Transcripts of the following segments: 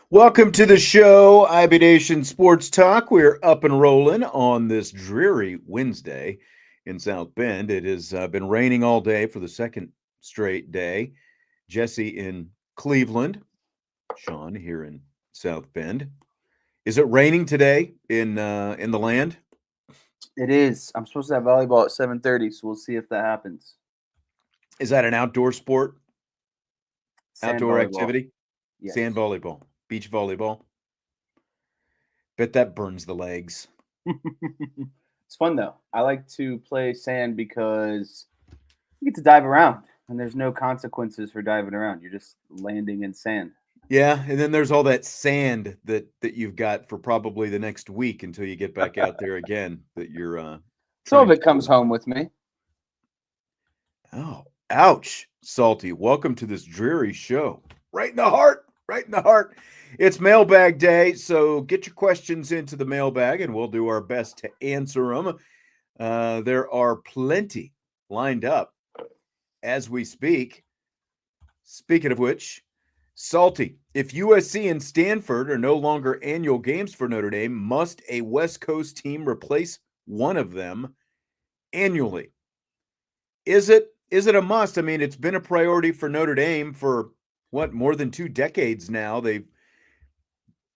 Welcome to the show, IB Nation Sports Talk. We're up and rolling on this dreary Wednesday in South Bend. It has been raining all day for the second straight day. Jesse in Cleveland, Sean here in South Bend. Is it raining today in the land? It is. I'm supposed to have volleyball at 7:30, so we'll see if that happens. Is that an outdoor sport? Outdoor activity? Yes. Sand volleyball. Beach volleyball. Bet that burns the legs. It's fun, though. I like to play sand because you get to dive around, and there's no consequences for diving around. You're just landing in sand. Yeah, and then there's all that sand that you've got for probably the next week until you get back out there again. That you're some of it comes home with me. Oh, ouch, Salty. Welcome to this dreary show. Right in the heart. Right in the heart. It's Mailbag Day, so get your questions into the mailbag, and we'll do our best to answer them. There are plenty lined up as we speak. Speaking of which, Salty, if USC and Stanford are no longer annual games for Notre Dame, must a West Coast team replace one of them annually? Is it a must? I mean, it's been a priority for Notre Dame for more than 2 decades now.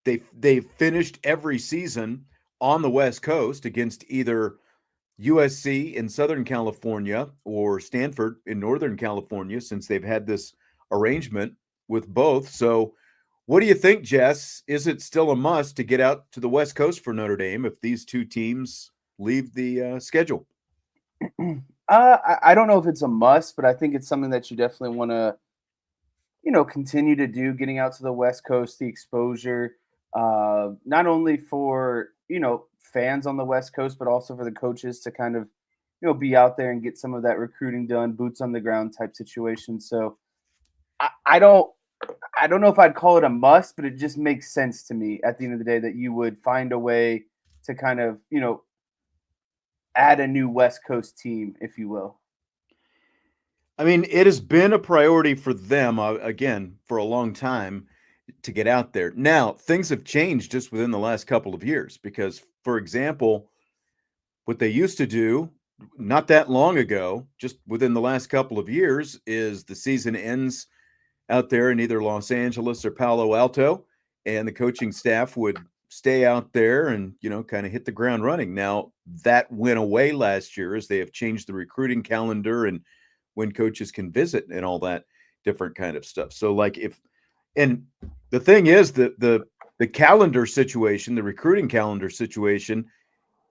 They've finished every season on the West Coast against either USC in Southern California or Stanford in Northern California since they've had this arrangement with both. So what do you think, Jess? Is it still a must to get out to the West Coast for Notre Dame if these two teams leave the schedule? I don't know if it's a must, but I think it's something that you definitely want to, continue to do, getting out to the West Coast, the exposure, not only for, fans on the West Coast, but also for the coaches to kind of, be out there and get some of that recruiting done, boots on the ground type situation. So I don't know if I'd call it a must, but it just makes sense to me at the end of the day that you would find a way to kind of, add a new West Coast team, if you will. I mean, it has been a priority for them, again, for a long time to get out there. Now, things have changed just within the last couple of years because, for example, what they used to do not that long ago, just within the last couple of years, is the season ends out there in either Los Angeles or Palo Alto, and the coaching staff would stay out there and, kind of hit the ground running. Now, that went away last year as they have changed the recruiting calendar and when coaches can visit and all that different kind of stuff. So and the thing is that the calendar situation, the recruiting calendar situation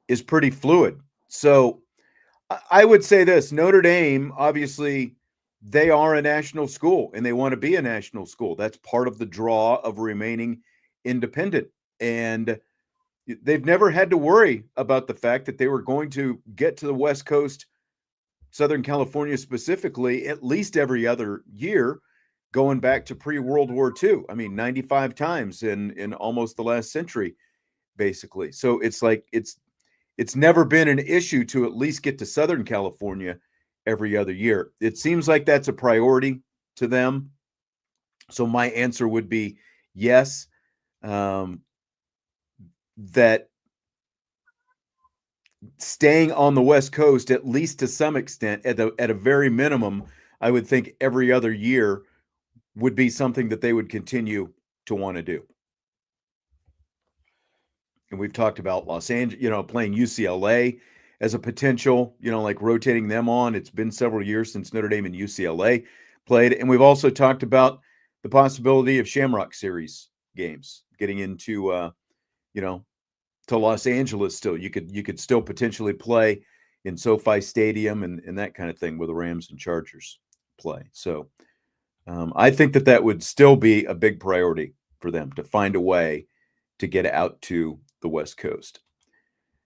is pretty fluid. So I would say this, Notre Dame, obviously they are a national school and they want to be a national school. That's part of the draw of remaining independent. And they've never had to worry about the fact that they were going to get to the West Coast, Southern California specifically, at least every other year, going back to pre-World War II. I mean, 95 times in almost the last century, basically. So it's like it's never been an issue to at least get to Southern California every other year. It seems like that's a priority to them. So my answer would be yes. That staying on the West Coast, at least to some extent, at a very minimum, I would think every other year would be something that they would continue to want to do. And we've talked about Los Angeles, playing UCLA as a potential, like rotating them on. It's been several years since Notre Dame and UCLA played. And we've also talked about the possibility of Shamrock Series games, getting into, to Los Angeles still. You could still potentially play in SoFi Stadium and that kind of thing where the Rams and Chargers play. So I think that would still be a big priority for them to find a way to get out to the West Coast.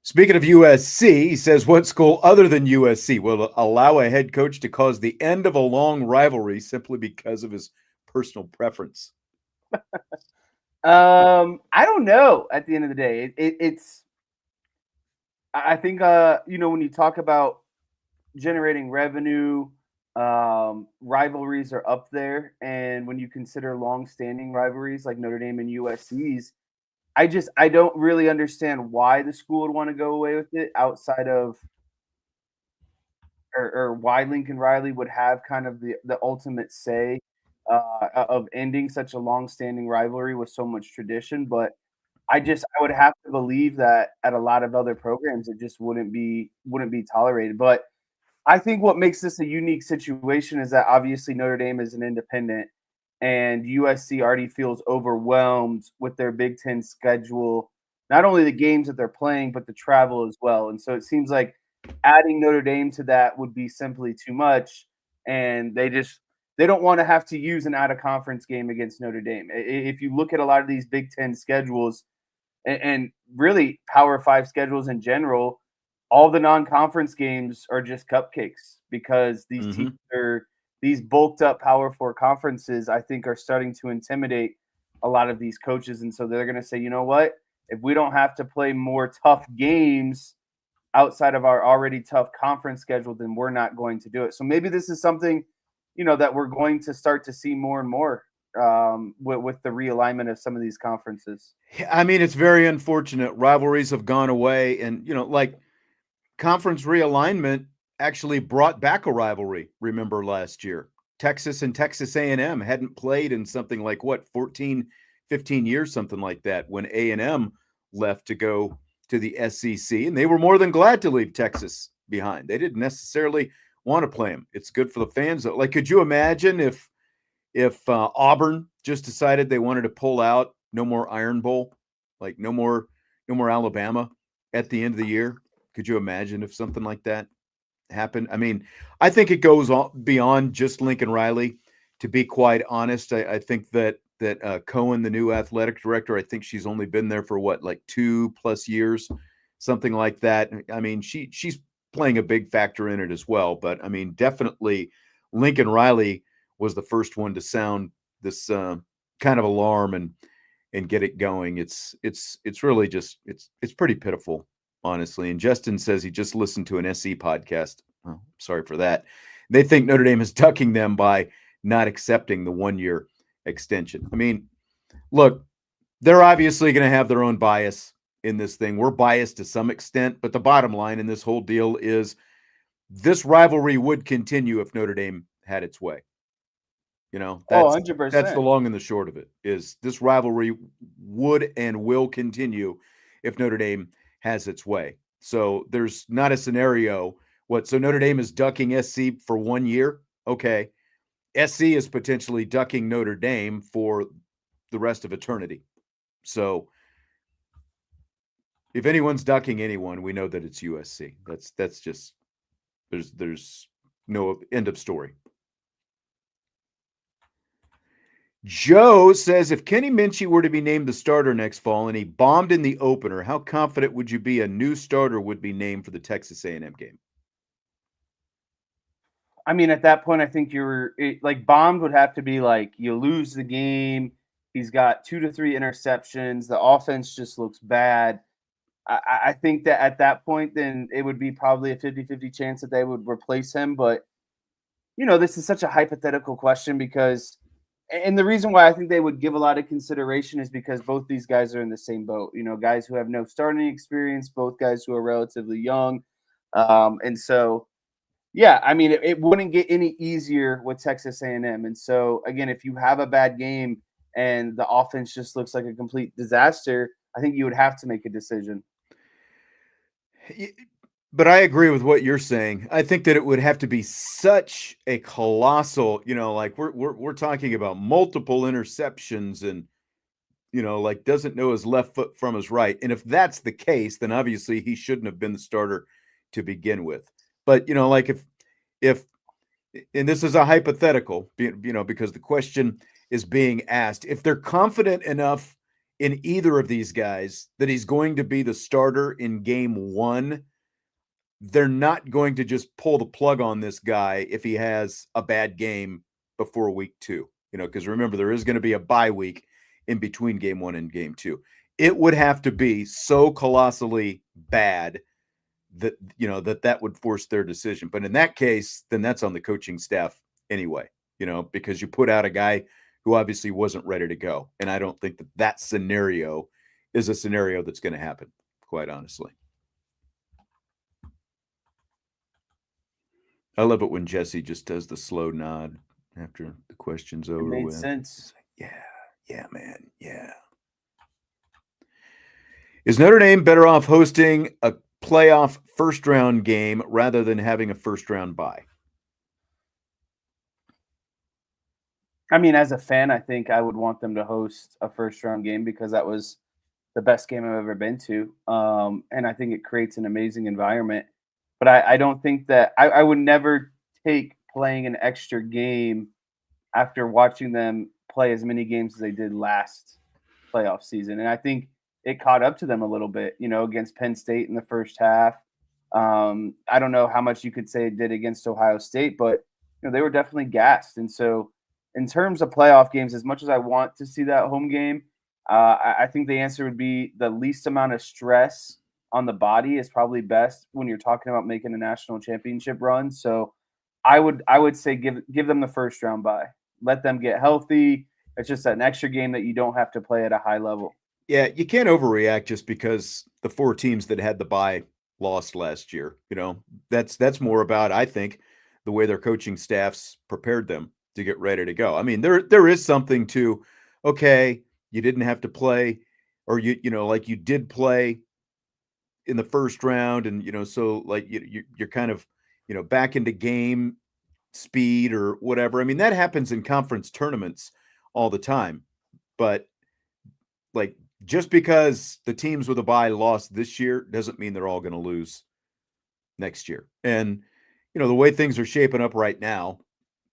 Speaking of USC, he says, what school other than USC will allow a head coach to cause the end of a long rivalry simply because of his personal preference? I don't know. At the end of the day, it's. I think when you talk about generating revenue, rivalries are up there, and when you consider long-standing rivalries like Notre Dame and USC's, I don't really understand why the school would want to go away with it outside of or why Lincoln Riley would have kind of the ultimate say of ending such a long-standing rivalry with so much tradition. But I would have to believe that at a lot of other programs it just wouldn't be tolerated. But I think what makes this a unique situation is that obviously Notre Dame is an independent and USC already feels overwhelmed with their Big Ten schedule, not only the games that they're playing, but the travel as well. And so it seems like adding Notre Dame to that would be simply too much. And they don't want to have to use an out of conference game against Notre Dame. If you look at a lot of these Big Ten schedules and really Power Five schedules in general, all the non-conference games are just cupcakes because these Mm-hmm. teams are these bulked up Power Four conferences. I think are starting to intimidate a lot of these coaches, and so they're going to say, you know what? If we don't have to play more tough games outside of our already tough conference schedule, then we're not going to do it. So maybe this is something, that we're going to start to see more and more with the realignment of some of these conferences. I mean, it's very unfortunate. Rivalries have gone away, and like conference realignment actually brought back a rivalry. Remember last year, Texas and Texas A&M hadn't played in something like 14, 15 years, something like that, when A&M left to go to the SEC, and they were more than glad to leave Texas behind. They didn't necessarily want to play them. It's good for the fans. Like, could you imagine if Auburn just decided they wanted to pull out, no more Iron Bowl, like no more Alabama at the end of the year? Could you imagine if something like that happened? I mean, I think it goes beyond just Lincoln Riley. To be quite honest, I think that Cohen, the new athletic director, I think she's only been there for what, like 2+ years, something like that. I mean, she's playing a big factor in it as well. But I mean, definitely Lincoln Riley was the first one to sound this kind of alarm and get it going. It's really just it's pretty pitiful, honestly. And Justin says he just listened to an SE podcast. Oh, sorry for that. They think Notre Dame is ducking them by not accepting the 1-year extension. I mean, look, they're obviously going to have their own bias in this thing. We're biased to some extent, but the bottom line in this whole deal is this rivalry would continue if Notre Dame had its way. Oh, That's the 100%. long and the short of it. Is this rivalry would and will continue if Notre Dame has its way. So there's not a scenario. So Notre Dame is ducking SC for 1 year? Okay. SC is potentially ducking Notre Dame for the rest of eternity. So if anyone's ducking anyone, we know that it's USC. That's just there's no end of story. Joe says, if Kenny Mincchi were to be named the starter next fall and he bombed in the opener, how confident would you be a new starter would be named for the Texas A&M game? I mean, at that point, I think like bombed would have to be like you lose the game. He's got 2 to 3 interceptions. The offense just looks bad. I think that at that point, then it would be probably a 50-50 chance that they would replace him. But, this is such a hypothetical question because and the reason why I think they would give a lot of consideration is because both these guys are in the same boat. Guys who have no starting experience, both guys who are relatively young. And so, yeah, I mean, it wouldn't get any easier with Texas A&M. And so, again, if you have a bad game and the offense just looks like a complete disaster, I think you would have to make a decision. But I agree with what you're saying. I think that it would have to be such a colossal, like we're talking about multiple interceptions and like doesn't know his left foot from his right. And if that's the case, then obviously he shouldn't have been the starter to begin with. But like if and this is a hypothetical, because the question is being asked, if they're confident enough in either of these guys that he's going to be the starter in game one, they're not going to just pull the plug on this guy if he has a bad game before week 2. Because remember, there is going to be a bye week in between game 1 and game 2. It would have to be so colossally bad that that would force their decision. But in that case, then that's on the coaching staff anyway, because you put out a guy who obviously wasn't ready to go. And I don't think that scenario is a scenario that's going to happen, quite honestly. I love it when Jesse just does the slow nod after the question's over. It made sense. Like, yeah, man, yeah. Is Notre Dame better off hosting a playoff first-round game rather than having a first-round bye? I mean, as a fan, I think I would want them to host a first-round game because that was the best game I've ever been to. And I think it creates an amazing environment. But I don't think that I would never take playing an extra game after watching them play as many games as they did last playoff season. And I think it caught up to them a little bit, against Penn State in the first half. I don't know how much you could say it did against Ohio State, but they were definitely gassed. And so in terms of playoff games, as much as I want to see that home game, I think the answer would be the least amount of stress on the body is probably best when you're talking about making a national championship run. So I would say give them the first round bye. Let them get healthy. It's just an extra game that you don't have to play at a high level. Yeah, you can't overreact just because the 4 teams that had the bye lost last year. That's more about, I think, the way their coaching staffs prepared them to get ready to go. I mean, there is something to, okay, you didn't have to play, or like you did play in the first round, and so like you're kind of back into game speed or whatever. I mean, that happens in conference tournaments all the time, but like just because the teams with a bye lost this year doesn't mean they're all going to lose next year. And the way things are shaping up right now,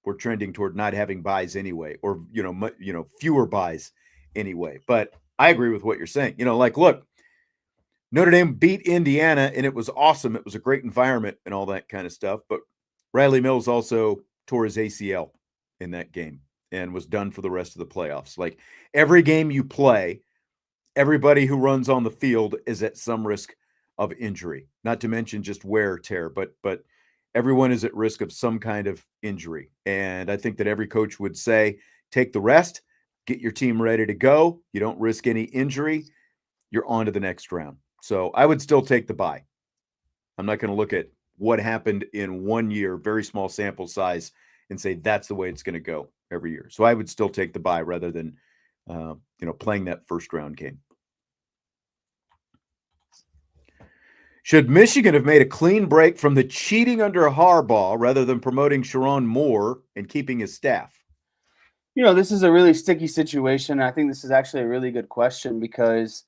we're trending toward not having buys anyway, or fewer buys anyway. But I agree with what you're saying. Like, look, Notre Dame beat Indiana, and it was awesome. It was a great environment and all that kind of stuff. But Riley Mills also tore his ACL in that game and was done for the rest of the playoffs. Like, every game you play, everybody who runs on the field is at some risk of injury, not to mention just wear or tear, but everyone is at risk of some kind of injury. And I think that every coach would say, take the rest, get your team ready to go. You don't risk any injury. You're on to the next round. So I would still take the bye. I'm not going to look at what happened in 1 year, very small sample size, and say that's the way it's going to go every year. So I would still take the bye rather than playing that first round game. Should Michigan have made a clean break from the cheating under Harbaugh rather than promoting Sharon Moore and keeping his staff? This is a really sticky situation. I think this is actually a really good question because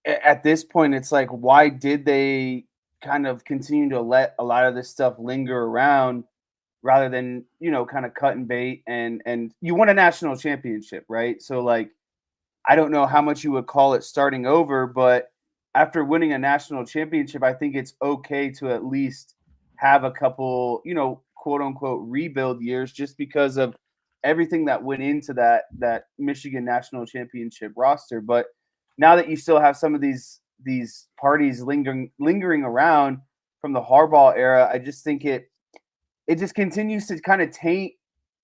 at this point, it's like, why did they kind of continue to let a lot of this stuff linger around rather than, kind of cut and bait and you won a national championship, right? So like, I don't know how much you would call it starting over, but after winning a national championship, I think it's okay to at least have a couple, quote unquote rebuild years just because of everything that went into that Michigan national championship roster. But now that you still have some of these parties lingering around from the Harbaugh era, I just think it just continues to kind of taint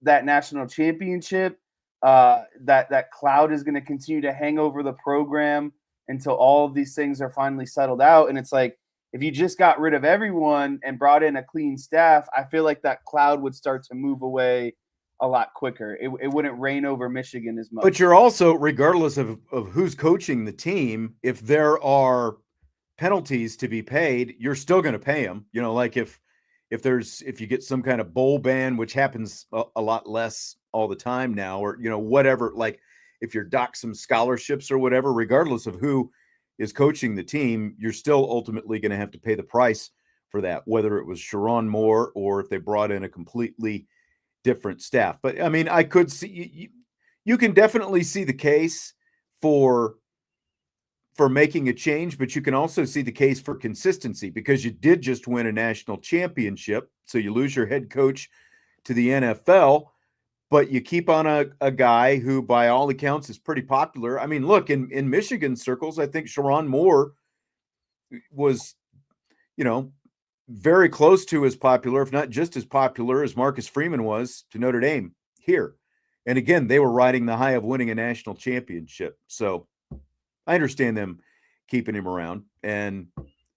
that national championship. That cloud is going to continue to hang over the program until all of these things are finally settled out. And it's like, if you just got rid of everyone and brought in a clean staff, I feel like that cloud would start to move away a lot quicker. It wouldn't rain over Michigan as much. But you're also, regardless of who's coaching the team, if there are penalties to be paid, you're still going to pay them. Like if you get some kind of bowl ban, which happens a lot less all the time now, or whatever, like if you're docked some scholarships or whatever, regardless of who is coaching the team, you're still ultimately going to have to pay the price for that, whether it was Sharon Moore or if they brought in a completely different staff. But I mean, I could see you can definitely see the case for making a change, but you can also see the case for consistency because you did just win a national championship. So you lose your head coach to the NFL, but you keep on a guy who, by all accounts, is pretty popular. I mean, look, in Michigan circles, I think Sharon Moore was, very close to as popular, if not just as popular as Marcus Freeman was to Notre Dame here. And again, they were riding the high of winning a national championship. So I understand them keeping him around. And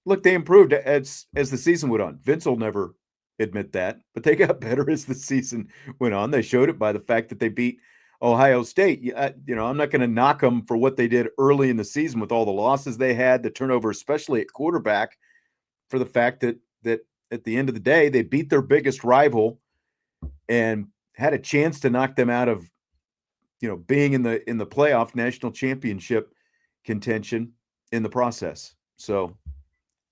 look, they improved as the season went on. Vince will never admit that, but they got better as the season went on. They showed it by the fact that they beat Ohio State. I'm not going to knock them for what they did early in the season with all the losses they had, the turnover, especially at quarterback, for the fact that at the end of the day, they beat their biggest rival and had a chance to knock them out of, being in the playoff national championship contention in the process. So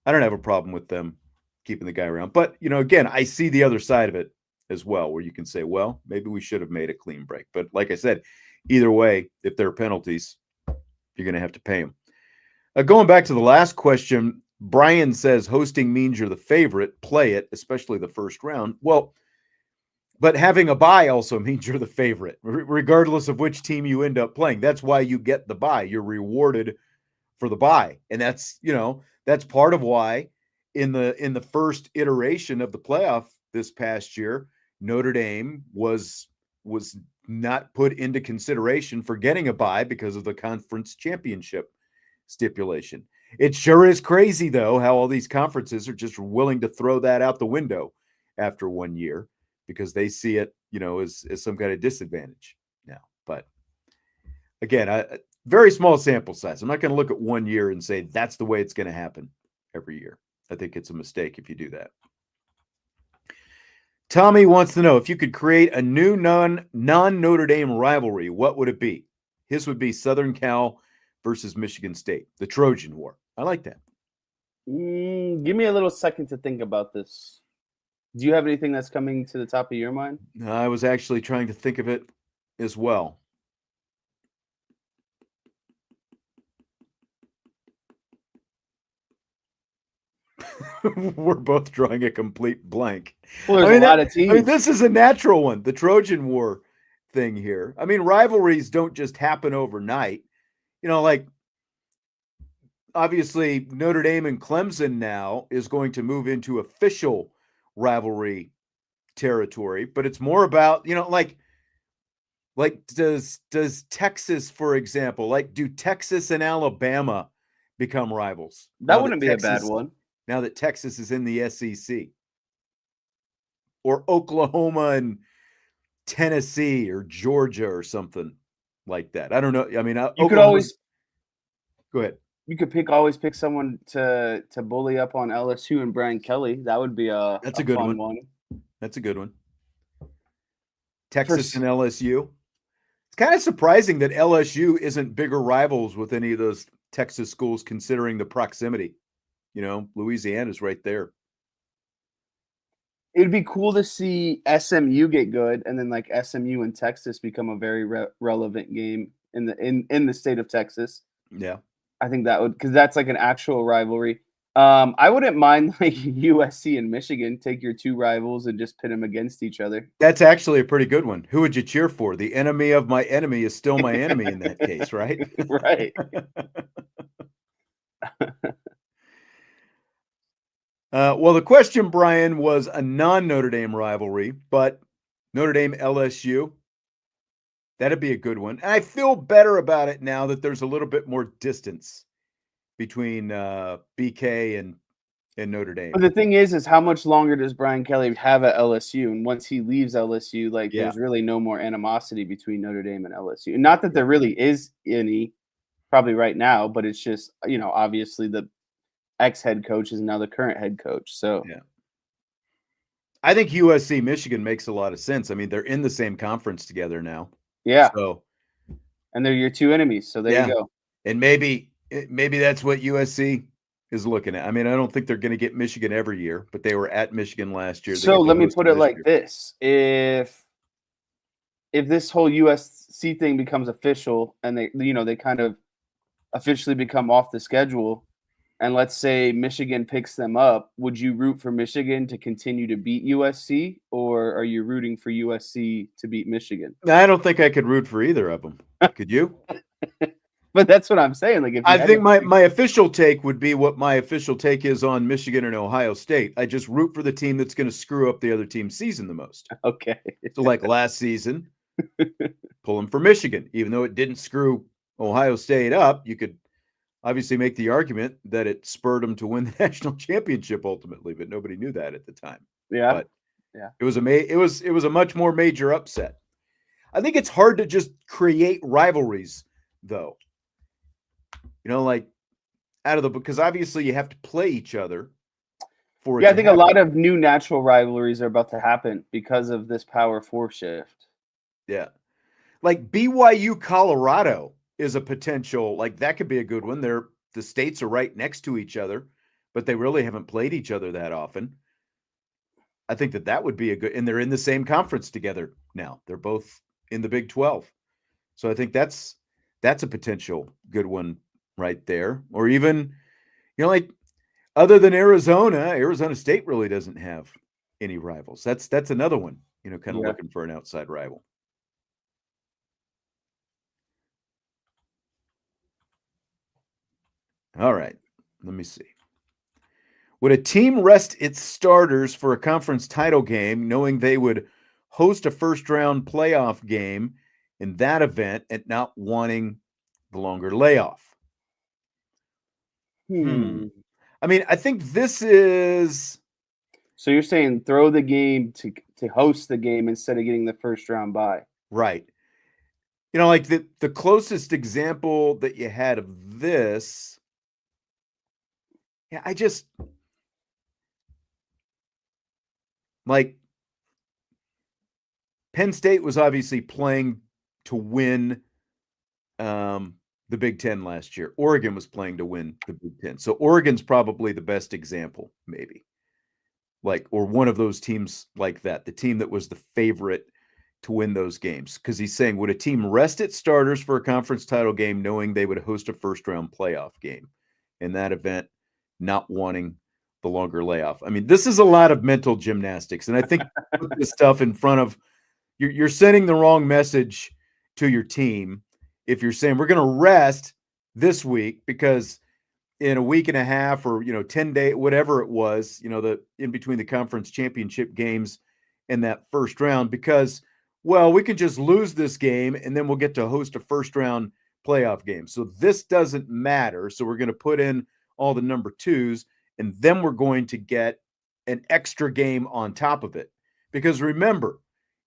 I don't have a problem with them keeping the guy around. But, again, I see the other side of it as well, where you can say, well, maybe we should have made a clean break. But like I said, either way, if there are penalties, you're going to have to pay them. Going back to the last question, Brian says hosting means you're the favorite. Play it, especially the first round. Well, but having a bye also means you're the favorite, regardless of which team you end up playing. That's why you get the bye. You're rewarded for the bye. And that's part of why in the first iteration of the playoff this past year, Notre Dame was not put into consideration for getting a bye because of the conference championship stipulation. It sure is crazy, though, how all these conferences are just willing to throw that out the window after 1 year because they see it, as some kind of disadvantage now. But again, very small sample size. I'm not going to look at 1 year and say that's the way it's going to happen every year. I think it's a mistake if you do that. Tommy wants to know if you could create a new non-Notre Dame rivalry, what would it be? His would be Southern Cal versus Michigan State, the Trojan War. I like that. Give me a little second to think about this. Do you have anything that's coming to the top of your mind? I was actually trying to think of it as well. We're both drawing a complete blank. Well, there's a lot of teams. This is a natural one, the Trojan War thing here. Rivalries don't just happen overnight. Obviously Notre Dame and Clemson now is going to move into official rivalry territory, but it's more about, does Texas, for example, do Texas and Alabama become rivals? That wouldn't be a bad one. Now that Texas is in the SEC, or Oklahoma and Tennessee or Georgia or something like that. I don't know. You could always go ahead. You could always pick someone to bully up on LSU and Brian Kelly. That would be a good fun one. That's a good one. Texas and LSU. It's kind of surprising that LSU isn't bigger rivals with any of those Texas schools, considering the proximity. Louisiana's right there. It'd be cool to see SMU get good, and then SMU and Texas become a very relevant game in the state of Texas. Yeah, I think that would, because that's an actual rivalry. I wouldn't mind USC and Michigan, take your two rivals and just pit them against each other. That's actually a pretty good one. Who would you cheer for? The enemy of my enemy is still my enemy in that case, right? Right. Well, the question, Brian, was a non-Notre Dame rivalry, but Notre Dame LSU, that'd be a good one. And I feel better about it now that there's a little bit more distance between BK and Notre Dame. But the thing is how much longer does Brian Kelly have at LSU? And once he leaves LSU, there's really no more animosity between Notre Dame and LSU. Not that there really is any, probably right now, but it's just, obviously the ex-head coach is now the current head coach. So yeah, I think USC Michigan makes a lot of sense. They're in the same conference together now. Yeah. So, and they're your two enemies. So there you go. And maybe that's what USC is looking at. I don't think they're going to get Michigan every year, but they were at Michigan last year. So let me put it like this: if this whole USC thing becomes official and they kind of officially become off the schedule, and let's say Michigan picks them up, would you root for Michigan to continue to beat USC, or are you rooting for USC to beat Michigan? I don't think I could root for either of them. Could you? But that's what I'm saying. Like, if you I had think to my official take would be what my official take is on Michigan and Ohio State. I just root for the team that's going to screw up the other team's season the most. okay. So, like last season, pulling for Michigan, even though it didn't screw Ohio State up, you could obviously make the argument that it spurred them to win the national championship ultimately, but nobody knew that at the time. Yeah. But yeah. it was a much more major upset. I think it's hard to just create rivalries, though. Like out of because obviously you have to play each other for it. Yeah, I think a lot of new natural rivalries are about to happen because of this Power 4 shift. Yeah. Like BYU Colorado is a potential, like that could be a good one. The states are right next to each other, but they really haven't played each other that often. I think that would be a good, and they're in the same conference together now. They're both in the Big 12. So I think that's a potential good one right there. Or even, like other than Arizona State really doesn't have any rivals. That's another one, kind of looking for an outside rival. All right, let me see. Would a team rest its starters for a conference title game, knowing they would host a first-round playoff game in that event and not wanting the longer layoff? I mean, I think this is. So you're saying throw the game to host the game instead of getting the first round bye. Right. Like the closest example that you had of this. Yeah, I just like Penn State was obviously playing to win the Big Ten last year. Oregon was playing to win the Big Ten. So Oregon's probably the best example, maybe. Or one of those teams like that, the team that was the favorite to win those games. Because he's saying, would a team rest its starters for a conference title game knowing they would host a first-round playoff game? In that event, not wanting the longer layoff. I mean, this is a lot of mental gymnastics. And I think put this stuff in front of you're sending the wrong message to your team if you're saying we're going to rest this week because in a week and a half or 10 days, whatever it was, the in between the conference championship games and that first round, because we can just lose this game and then we'll get to host a first round playoff game. So this doesn't matter. So we're going to put in all the number twos and then we're going to get an extra game on top of it. Because remember,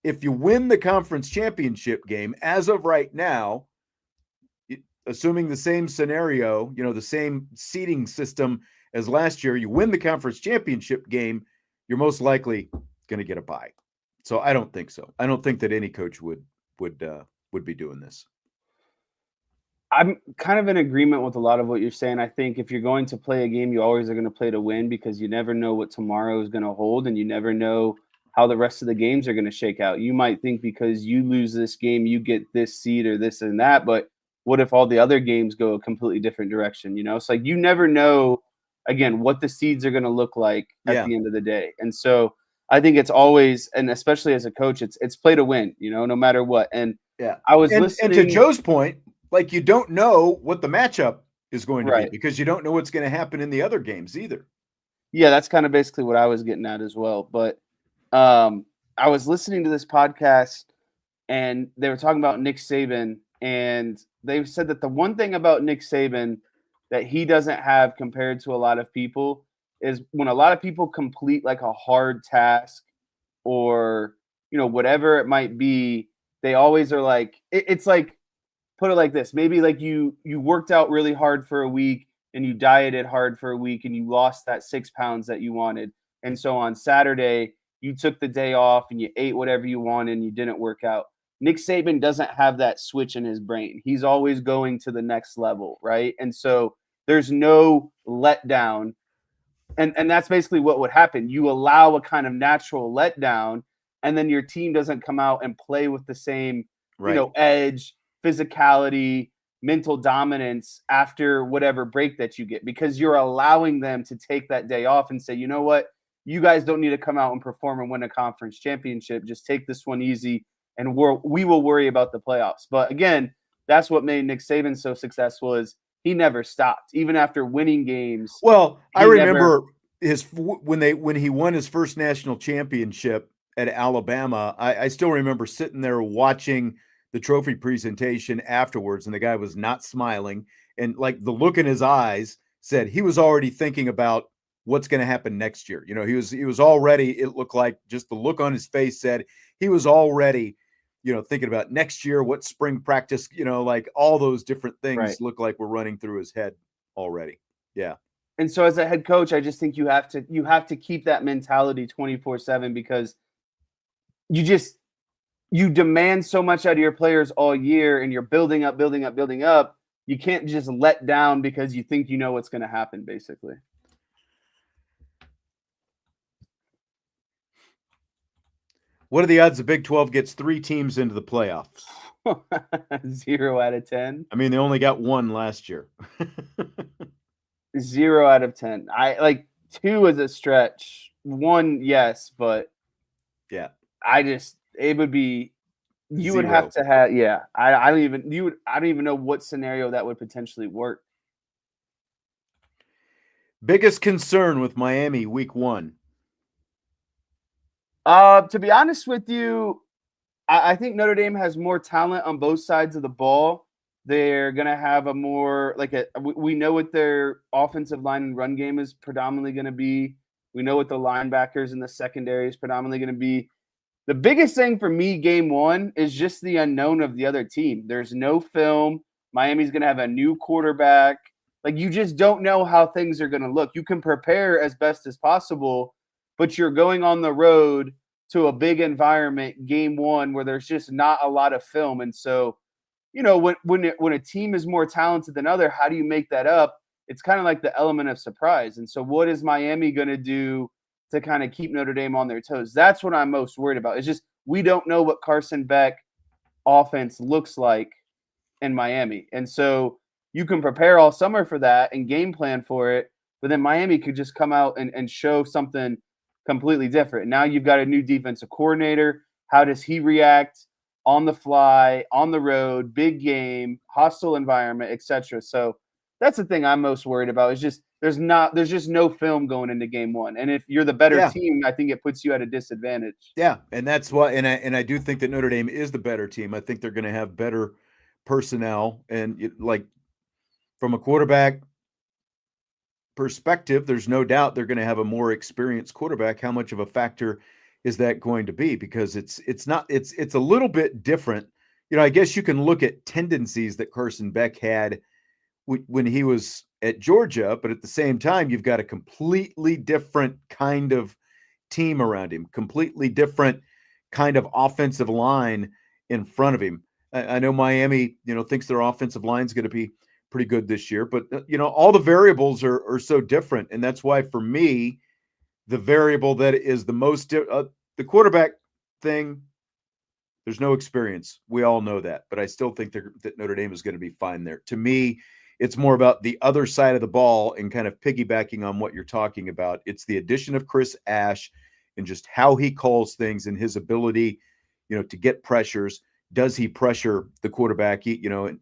if you win the conference championship game, as of right now, assuming the same scenario, the same seeding system as last year, you win the conference championship game, you're most likely going to get a bye. So I don't think so. I don't think that any coach would be doing this. I'm kind of in agreement with a lot of what you're saying. I think if you're going to play a game, you always are going to play to win because you never know what tomorrow is going to hold and you never know how the rest of the games are going to shake out. You might think because you lose this game, you get this seed or this and that, but what if all the other games go a completely different direction? It's like you never know, again, what the seeds are going to look like at the end of the day. And so I think it's always, and especially as a coach, it's play to win, no matter what. And I was listening. And to Joe's point, like you don't know what the matchup is going to be because you don't know what's going to happen in the other games either. Yeah, that's kind of basically what I was getting at as well. But I was listening to this podcast and they were talking about Nick Saban, and they said that the one thing about Nick Saban that he doesn't have compared to a lot of people is when a lot of people complete like a hard task or, whatever it might be, they always are like, it's like, put it like this, maybe like you worked out really hard for a week and you dieted hard for a week and you lost that 6 pounds that you wanted. And so on Saturday, you took the day off and you ate whatever you wanted and you didn't work out. Nick Saban doesn't have that switch in his brain. He's always going to the next level, right? And so there's no letdown. And that's basically what would happen. You allow a kind of natural letdown, and then your team doesn't come out and play with the same, edge, physicality, mental dominance after whatever break that you get, because you're allowing them to take that day off and say, you know what, you guys don't need to come out and perform and win a conference championship. Just take this one easy, and we will worry about the playoffs. But again, that's what made Nick Saban so successful, is he never stopped, even after winning games. Well, I He remember when he won his first national championship at Alabama. I still remember sitting there watching the trophy presentation afterwards, and the guy was not smiling, and like the look in his eyes said he was already thinking about what's going to happen next year. You know, he was already, it looked like, just the look on his face said he was already, you know, thinking about next year, what spring practice, you know, like all those different things Right. look like were running through his head already. Yeah. And so as a head coach, I just think you have to keep that mentality 24/7, because you demand so much out of your players all year, and you're building up, building up, building up. You can't just let down because you think you know what's going to happen, basically. What are the odds the Big 12 gets 3 teams into the playoffs? 0 out of 10. I mean, they only got 1 last year. 0 out of 10. I like 2 is a stretch. 1, yes, but yeah, it would be, you 0. would have to have, yeah. I don't even know what scenario that would potentially work. Biggest concern with Miami week 1? To be honest with you, I think Notre Dame has more talent on both sides of the ball. They're going to have we know what their offensive line and run game is predominantly going to be. We know what the linebackers in the secondary is predominantly going to be. The biggest thing for me, game 1, is just the unknown of the other team. There's no film. Miami's going to have a new quarterback. Like, you just don't know how things are going to look. You can prepare as best as possible, but you're going on the road to a big environment, game 1, where there's just not a lot of film. And so, you know, when a team is more talented than other, how do you make that up? It's kind of like the element of surprise. And so what is Miami going to do to kind of keep Notre Dame on their toes? That's what I'm most worried about. It's just, we don't know what Carson Beck offense looks like in Miami. And so you can prepare all summer for that and game plan for it, but then Miami could just come out and show something completely different. Now you've got a new defensive coordinator. How does he react on the fly, on the road, big game, hostile environment, etc.? So that's the thing I'm most worried about, is just there's just no film going into game 1. And if you're the better team, I think it puts you at a disadvantage. Yeah, and that's why, and I do think that Notre Dame is the better team. I think they're going to have better personnel, and like from a quarterback perspective, there's no doubt they're going to have a more experienced quarterback. How much of a factor is that going to be? Because it's a little bit different. You know, I guess you can look at tendencies that Carson Beck had when he was at Georgia, but at the same time, you've got a completely different kind of team around him, completely different kind of offensive line in front of him. I know Miami, you know, thinks their offensive line is going to be pretty good this year, but you know, all the variables are so different. And that's why, for me, the variable that is the most, the quarterback thing, there's no experience. We all know that, but I still think that Notre Dame is going to be fine there. To me, it's more about the other side of the ball, and kind of piggybacking on what you're talking about. It's the addition of Chris Ash and just how he calls things and his ability, you know, to get pressures. Does he pressure the quarterback? You know,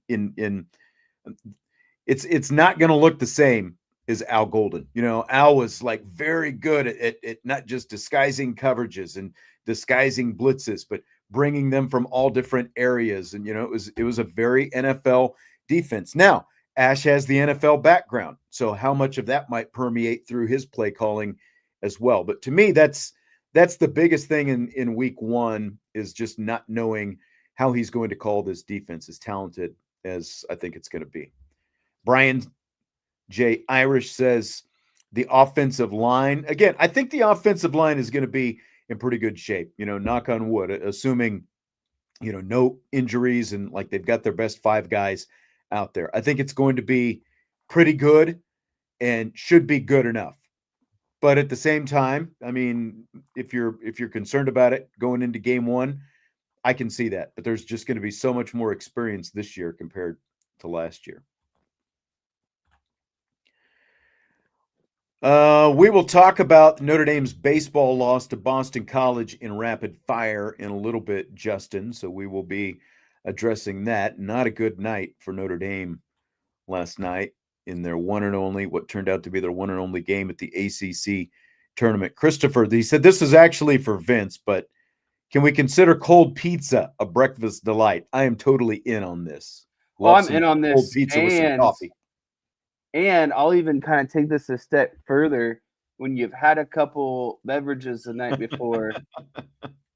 it's not going to look the same as Al Golden. You know, Al was like very good at not just disguising coverages and disguising blitzes, but bringing them from all different areas. And, you know, it was a very NFL defense. Now, Ash has the NFL background, so how much of that might permeate through his play calling as well. But to me, that's the biggest thing in week 1, is just not knowing how he's going to call this defense, as talented as I think it's going to be. Brian J. Irish says the offensive line. Again, I think the offensive line is going to be in pretty good shape, you know, knock on wood, assuming, you know, no injuries, and like they've got their best 5 guys out there. I think it's going to be pretty good and should be good enough. But at the same time, I mean, if you're concerned about it going into game 1, I can see that. But there's just going to be so much more experience this year compared to last year. We will talk about Notre Dame's baseball loss to Boston College in rapid fire in a little bit, Justin. So we will be addressing that. Not a good night for Notre Dame last night in their what turned out to be their one and only game at the ACC tournament. Christopher, he said this is actually for Vince, but can we consider cold pizza a breakfast delight? I am totally in on this. I'm in on cold this, pizza with some coffee. And I'll even kind of take this a step further. When you've had a couple beverages the night before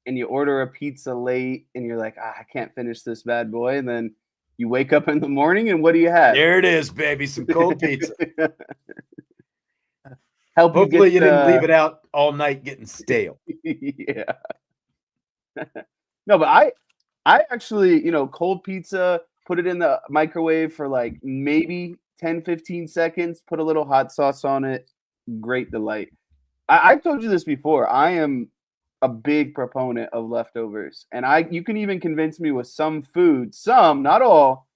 and you order a pizza late and you're like, I can't finish this bad boy. And then you wake up in the morning and what do you have? There it is, baby. Some cold pizza. Hopefully you didn't leave it out all night getting stale. Yeah. No, but I actually, cold pizza, put it in the microwave for like maybe 10, 15 seconds, put a little hot sauce on it. Great delight. I've told you this before. I am a big proponent of leftovers. And you can even convince me with some food, not all,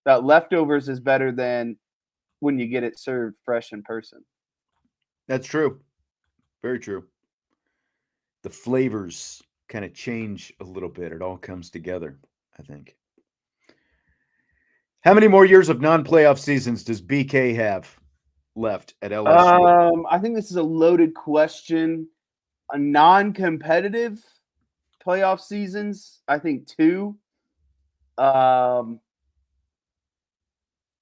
that leftovers is better than when you get it served fresh in person. That's true. Very true. The flavors kind of change a little bit. It all comes together, I think. How many more years of non-playoff seasons does BK have left at LSU? I think this is a loaded question. A non-competitive playoff seasons, I think 2.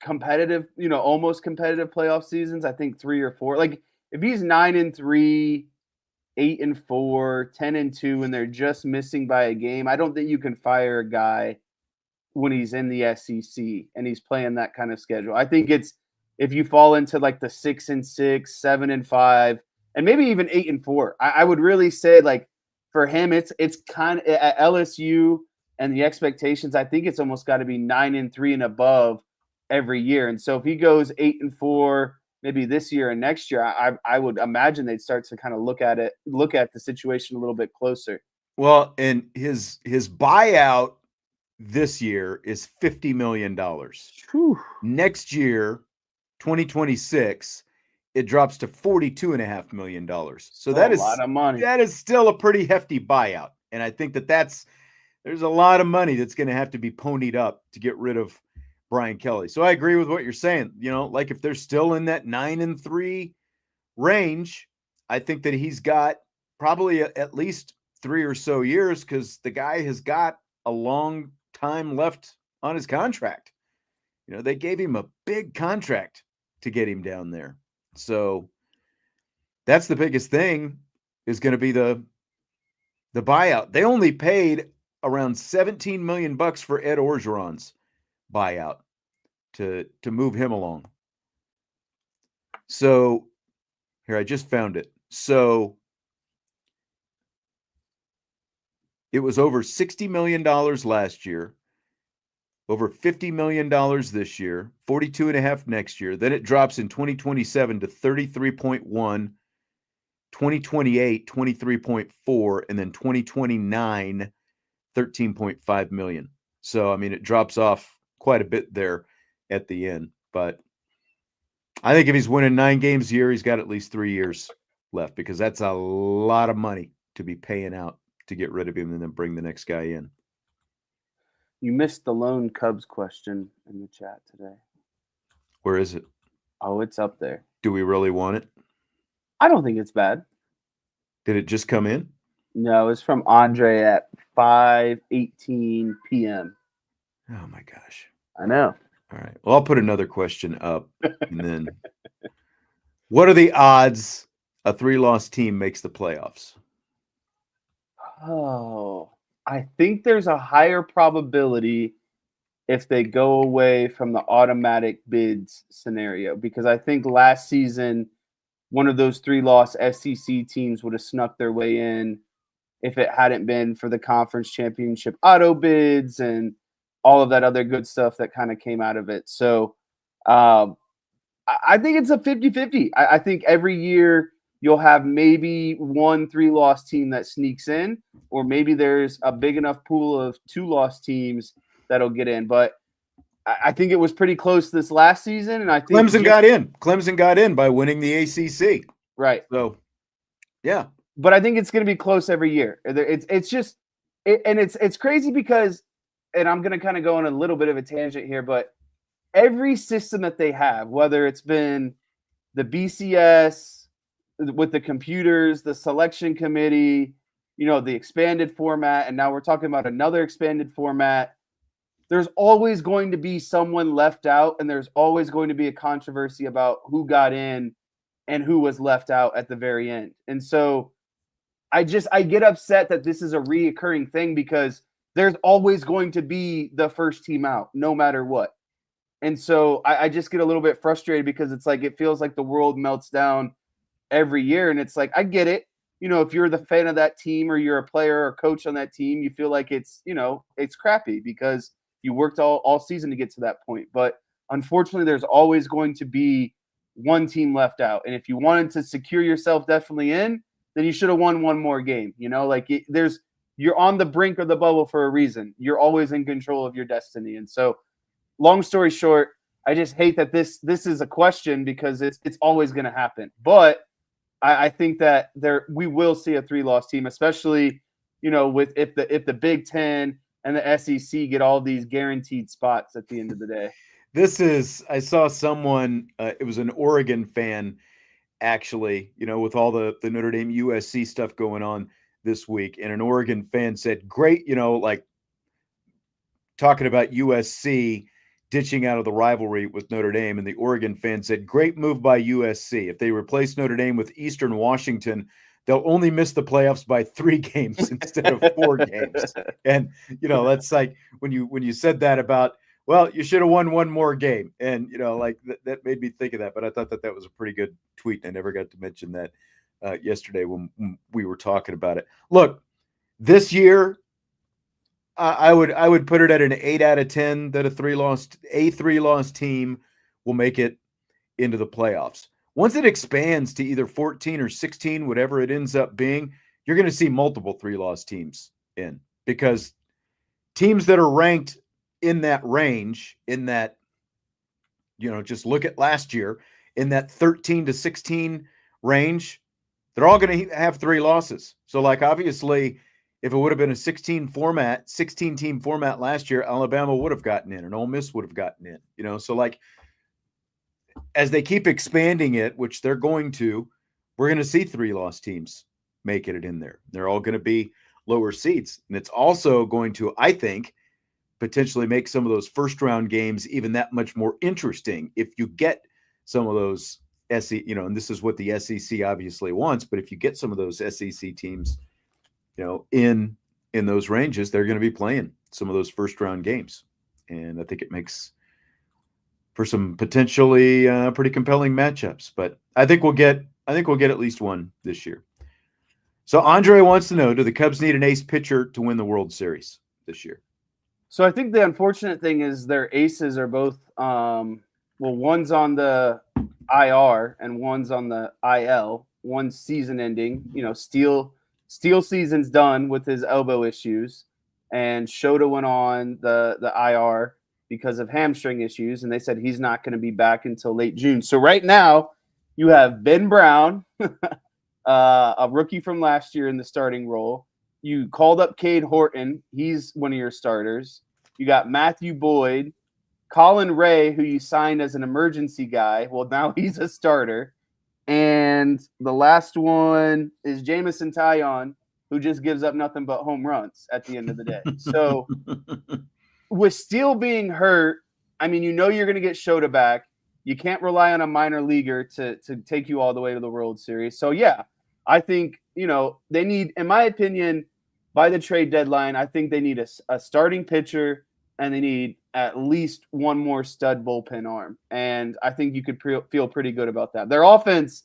Competitive, almost competitive playoff seasons, I think 3 or 4. Like if he's 9-3, 8-4, 10-2, and they're just missing by a game, I don't think you can fire a guy when he's in the SEC and he's playing that kind of schedule. I think it's if you fall into like the 6-6, 7-5, and maybe even 8-4. I would really say like for him, it's kind of at LSU and the expectations. I think it's almost got to be 9-3 and above every year. And so if he goes 8-4, maybe this year and next year, I would imagine they'd start to kind of look at the situation a little bit closer. Well, and his buyout this year is $50 million. Whew. Next year, 2026, it drops to $42.5 million. So that is a lot of money. That is still a pretty hefty buyout. And I think there's a lot of money that's going to have to be ponied up to get rid of Brian Kelly. So I agree with what you're saying. Like if they're still in that 9-3 range, I think that he's got probably at least 3 or so years because the guy has got a long time left on his contract. They gave him a big contract to get him down there. So that's the biggest thing is going to be the buyout. They only paid around $17 million for Ed Orgeron's buyout to move him along. So here, I just found it. So it was over $60 million last year, over $50 million this year, 42.5 next year. Then it drops in 2027 to 33.1, 2028, 23.4, and then 2029, 13.5 million. So, I mean, it drops off quite a bit there at the end. But I think if he's winning 9 games a year, he's got at least 3 years left because that's a lot of money to be paying out to get rid of him and then bring the next guy in. You missed the lone Cubs question in the chat today. Where is it? Oh, it's up there. Do we really want it? I don't think it's bad. Did it just come in? No, it's from Andre at 5:18 p.m. Oh, my gosh. I know. All right. Well, I'll put another question up. And then what are the odds a 3-loss team makes the playoffs? Oh, I think there's a higher probability if they go away from the automatic bids scenario, because I think last season one of those 3-loss SEC teams would have snuck their way in if it hadn't been for the conference championship auto bids and all of that other good stuff that kind of came out of it. So I think it's a 50-50. I think every year you'll have maybe one 3-loss team that sneaks in, or maybe there's a big enough pool of 2-loss teams that'll get in. But I think it was pretty close this last season, and I think Clemson got in. Clemson got in by winning the ACC. Right. So, yeah. But I think it's going to be close every year. It's just, and it's crazy because, and I'm going to kind of go on a little bit of a tangent here, but every system that they have, whether it's been the BCS with the computers, the selection committee, the expanded format, and now we're talking about another expanded format. There's always going to be someone left out, and there's always going to be a controversy about who got in and who was left out at the very end. And so I get upset that this is a reoccurring thing because there's always going to be the first team out, no matter what. And so I just get a little bit frustrated because it's like it feels like the world melts down every year. And it's like, I get it. If you're the fan of that team or you're a player or coach on that team, you feel like it's crappy because you worked all season to get to that point. But unfortunately, there's always going to be one team left out. And if you wanted to secure yourself definitely in, then you should have won one more game. You're on the brink of the bubble for a reason. You're always in control of your destiny. And so, long story short, I just hate that this is a question because it's always going to happen. But I think that we will see a 3-loss team, especially with if the Big Ten and the SEC get all these guaranteed spots at the end of the day. I saw someone, it was an Oregon fan, actually, with all the Notre Dame USC stuff going on this week. And an Oregon fan said, great, like talking about USC ditching out of the rivalry with Notre Dame. And the Oregon fan said, great move by USC. If they replace Notre Dame with Eastern Washington, they'll only miss the playoffs by 3 games instead of 4 games. And, that's like when you said that about, well, you should have won one more game. And, like that made me think of that. But I thought that was a pretty good tweet. I never got to mention that yesterday when we were talking about it. Look, this year, I would put it at an 8 out of 10 that a 3-loss team will make it into the playoffs. Once it expands to either 14 or 16, whatever it ends up being, you're going to see multiple 3-loss teams in, because teams that are ranked in that range, in that, just look at last year, in that 13 to 16 range, they're all going to have 3 losses. So, like, obviously, if it would have been a 16-team format last year, Alabama would have gotten in and Ole Miss would have gotten in, so like as they keep expanding it, which they're going to, we're going to see 3-loss teams making it in there. They're all going to be lower seeds. And it's also going to, I think, potentially make some of those first round games even that much more interesting. If you get some of those SEC, and this is what the SEC obviously wants, but if you get some of those SEC teams, in those ranges, they're going to be playing some of those first round games. And I think it makes for some potentially pretty compelling matchups, but I think we'll get at least one this year. So Andre wants to know, do the Cubs need an ace pitcher to win the World Series this year? So I think the unfortunate thing is their aces are both, one's on the IR and one's on the IL. One's season ending. Steele season's done with his elbow issues, and Shota went on the IR because of hamstring issues, and they said he's not going to be back until late June. So right now, you have Ben Brown, a rookie from last year in the starting role. You called up Cade Horton. He's one of your starters. You got Matthew Boyd, Colin Ray, who you signed as an emergency guy. Well, now he's a starter. And the last one is Jamison Taillon, who just gives up nothing but home runs at the end of the day. So with Steele being hurt, I mean, you're going to get Shota back. You can't rely on a minor leaguer to take you all the way to the World Series. So, yeah, I think, they need, in my opinion, by the trade deadline, I think they need a starting pitcher and they need at least one more stud bullpen arm. And I think you could feel pretty good about that. Their offense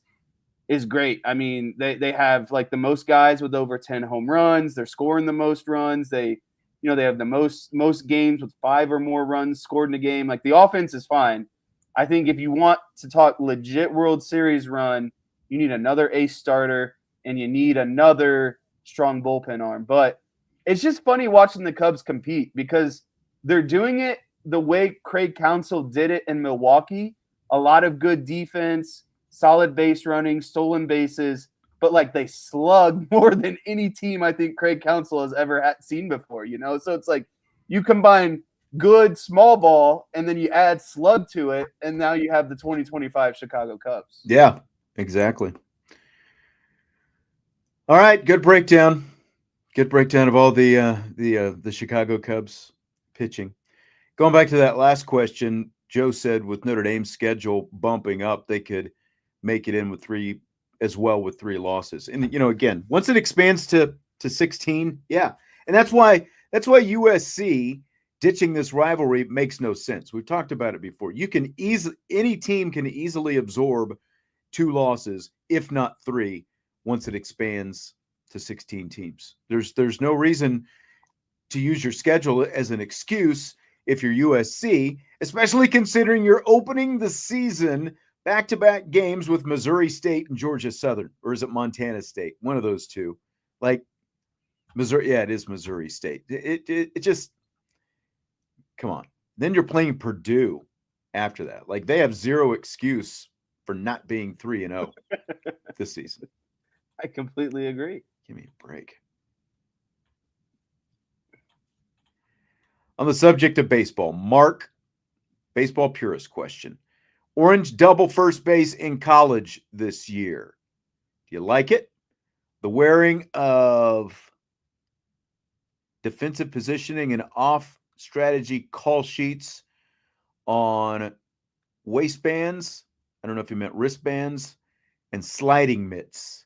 is great. I mean, they have like the most guys with over 10 home runs. They're scoring the most runs. They have the most games with 5 or more runs scored in a game. Like, the offense is fine. I think if you want to talk legit World Series run, you need another ace starter and you need another strong bullpen arm. But it's just funny watching the Cubs compete because they're doing it the way Craig Counsell did it in Milwaukee, a lot of good defense, solid base running, stolen bases, but like they slug more than any team I think Craig Counsell has ever seen before, you know? So it's like you combine good small ball and then you add slug to it, and now you have the 2025 Chicago Cubs. Yeah, exactly. All right, good breakdown. Good breakdown of all the Chicago Cubs pitching. Going back to that last question, Joe said with Notre Dame's schedule bumping up, they could make it in with three losses. And again, once it expands to 16, yeah. And that's why USC ditching this rivalry makes no sense. We've talked about it before. Any team can easily absorb 2 losses, if not 3, once it expands to 16 teams. There's no reason to use your schedule as an excuse if you're USC, especially considering you're opening the season back-to-back games with Missouri State and Georgia Southern, or is it Montana State? One of those two. Like Missouri, yeah, it is Missouri State. It just, come on. Then you're playing Purdue after that. Like they have zero excuse for not being 3-0 this season. I completely agree. Give me a break. On the subject of baseball, Mark, baseball purist question. Orange double first base in college this year. Do you like it? The wearing of defensive positioning and off strategy call sheets on waistbands. I don't know if you meant wristbands and sliding mitts.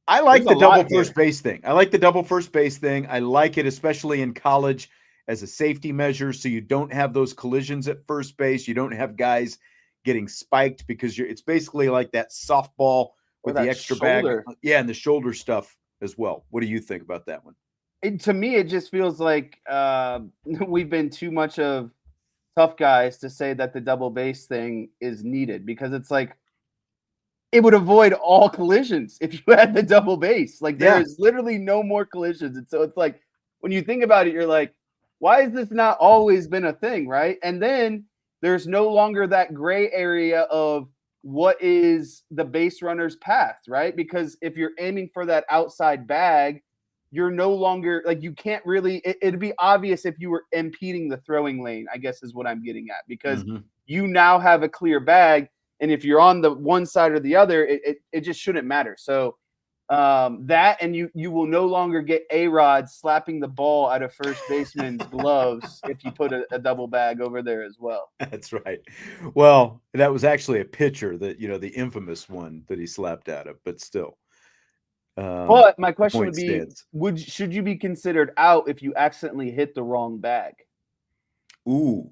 I like the double first base thing. I like it, especially in college as a safety measure. So you don't have those collisions at first base. You don't have guys getting spiked because it's basically like that softball with the extra shoulder bag. Yeah. And the shoulder stuff as well. What do you think about that one? To me, it just feels like we've been too much of tough guys to say that the double base thing is needed, because it's like it would avoid all collisions if you had the double base. Like there is literally no more collisions. And so it's like when you think about it, you're like, why has this not always been a thing, right? And then there's no longer that gray area of what is the base runner's path, right? Because if you're aiming for that outside bag, you're no longer like, you can't really, it'd be obvious if you were impeding the throwing lane, I guess is what I'm getting at, because you now have a clear bag. And if you're on the one side or the other, it just shouldn't matter. So that, and you will no longer get A-Rod slapping the ball out of first baseman's gloves if you put a double bag over there as well. That's right. Well, that was actually a pitcher that, the infamous one that he slapped out of, but still. But my question would be, should you be considered out if you accidentally hit the wrong bag? Ooh,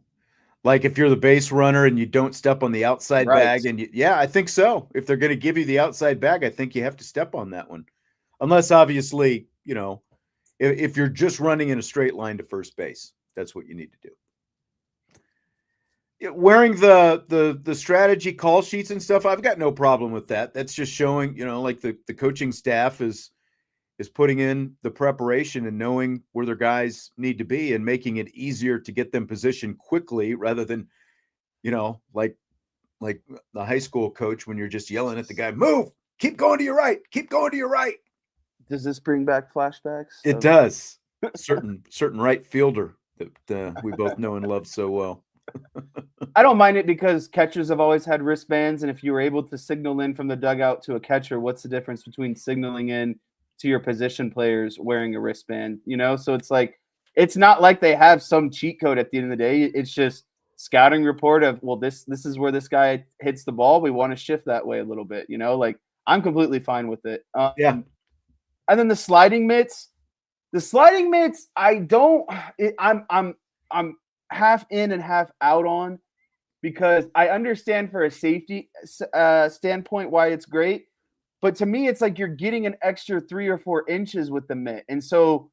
like if you're the base runner and you don't step on the outside bag, and I think so. If they're going to give you the outside bag, I think you have to step on that one, unless obviously, if you're just running in a straight line to first base, that's what you need to do. Wearing the strategy call sheets and stuff, I've got no problem with that. That's just showing, like the coaching staff is putting in the preparation and knowing where their guys need to be and making it easier to get them positioned quickly rather than, like the high school coach when you're just yelling at the guy, move, keep going to your right, keep going to your right. Does this bring back flashbacks? It does. certain right fielder that we both know and love so well. I don't mind it because catchers have always had wristbands, and if you were able to signal in from the dugout to a catcher, what's the difference between signaling in to your position players wearing a wristband? So it's like, it's not like they have some cheat code at the end of the day. It's just scouting report of, well, this is where this guy hits the ball. We want to shift that way a little bit. Like I'm completely fine with it. And then the sliding mitts, I'm half in and half out on, because I understand for a safety standpoint why it's great, but to me it's like you're getting an extra 3 or 4 inches with the mitt, and so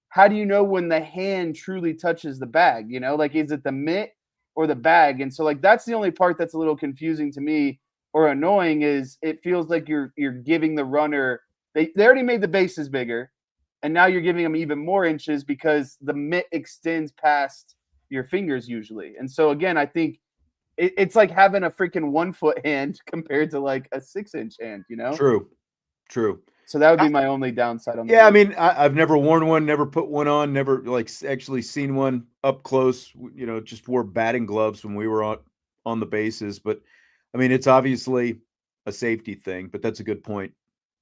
how do you know when the hand truly touches the bag? Like, is it the mitt or the bag? And so like that's the only part that's a little confusing to me or annoying, is it feels like you're giving the runner, they already made the bases bigger, and now you're giving them even more inches because the mitt extends past your fingers usually. And so again, I think it's like having a freaking 1 foot hand compared to like a 6-inch hand, you know? True. So that would I be my only downside on the Yeah, I weight. mean, I've never worn one, never put one on, never like actually seen one up close. Just wore batting gloves when we were on the bases. But I mean, it's obviously a safety thing. But that's a good point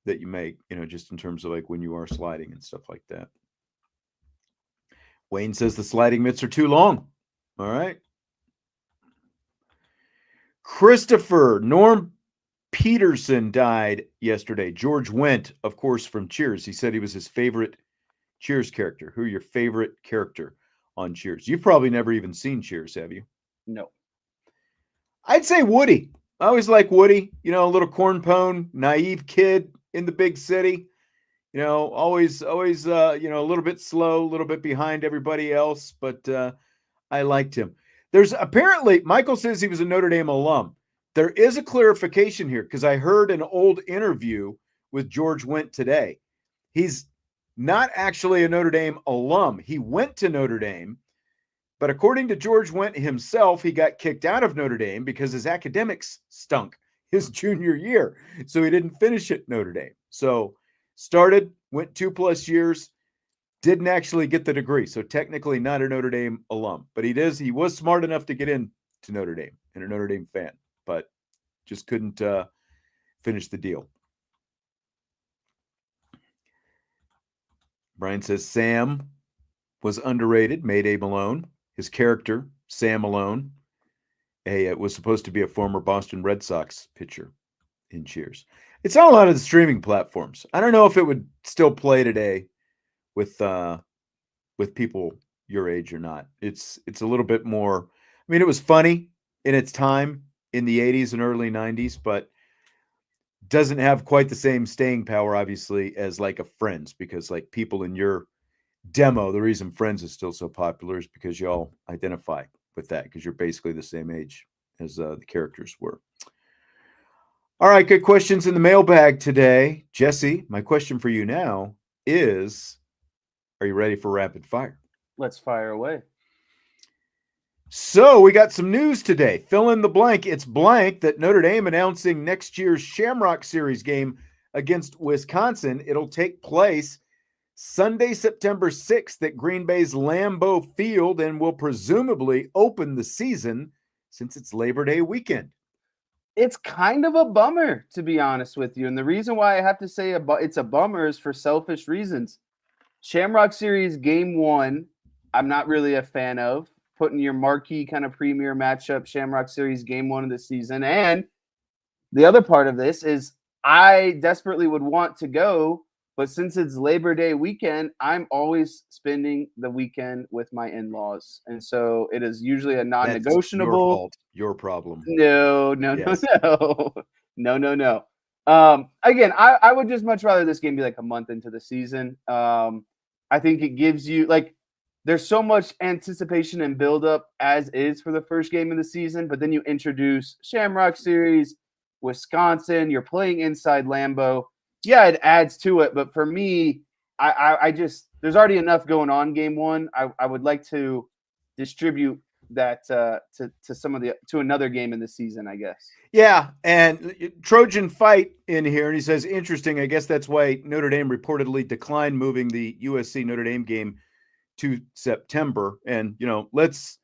that you make. Just in terms of like when you are sliding and stuff like that. Wayne says the sliding mitts are too long. All right. Christopher Norm Peterson died yesterday. George Wendt, of course, from Cheers. He said he was his favorite Cheers character. Who are your favorite character on Cheers? You've probably never even seen Cheers, have you? No. I'd say Woody. I always like Woody. A little cornpone, naive kid in the big city. Always, a little bit slow, a little bit behind everybody else, but I liked him. There's apparently, Michael says he was a Notre Dame alum. There is a clarification here because I heard an old interview with George Wendt today. He's not actually a Notre Dame alum. He went to Notre Dame, but according to George Wendt himself, he got kicked out of Notre Dame because his academics stunk his junior year. So he didn't finish at Notre Dame. So went 2+ years, didn't actually get the degree. So technically not a Notre Dame alum, but he was smart enough to get into Notre Dame and a Notre Dame fan, but just couldn't finish the deal. Brian says Sam was underrated, Mayday Malone. His character, Sam Malone, it was supposed to be a former Boston Red Sox pitcher in Cheers. It's on a lot of the streaming platforms. I don't know if it would still play today with people your age or not. It's a little bit more. I mean, it was funny in its time in the 80s and early 90s, but doesn't have quite the same staying power, obviously, as like a Friends, because like people in your demo, the reason Friends is still so popular is because y'all identify with that because you're basically the same age as the characters were. All right, good questions in the mailbag today. Jesse, my question for you now is, are you ready for rapid fire? Let's fire away. So we got some news today. Fill in the blank. It's blank that Notre Dame announcing next year's Shamrock Series game against Wisconsin. It'll take place Sunday, September 6th at Green Bay's Lambeau Field and will presumably open the season since it's Labor Day weekend. It's kind of a bummer, to be honest with you. And the reason why I have to say it's a bummer is for selfish reasons. Shamrock Series Game 1, I'm not really a fan of. Putting your marquee kind of premier matchup, Shamrock Series Game 1 of the season. And the other part of this is I desperately would want to go, but since it's Labor Day weekend, I'm always spending the weekend with my in-laws. And so it is usually a non-negotiable. That's your fault. Your problem. No. Again, I would just much rather this game be like a month into the season. I think it gives you there's so much anticipation and buildup as is for the first game of the season, but then you introduce Shamrock Series, Wisconsin, you're playing inside Lambeau. Yeah, it adds to it, but for me, I just there's already enough going on game 1. I would like to distribute that to another game in the season, I guess. Yeah, and Trojan Fight in here, and he says, interesting. I guess that's why Notre Dame reportedly declined moving the USC Notre Dame game to September. And let's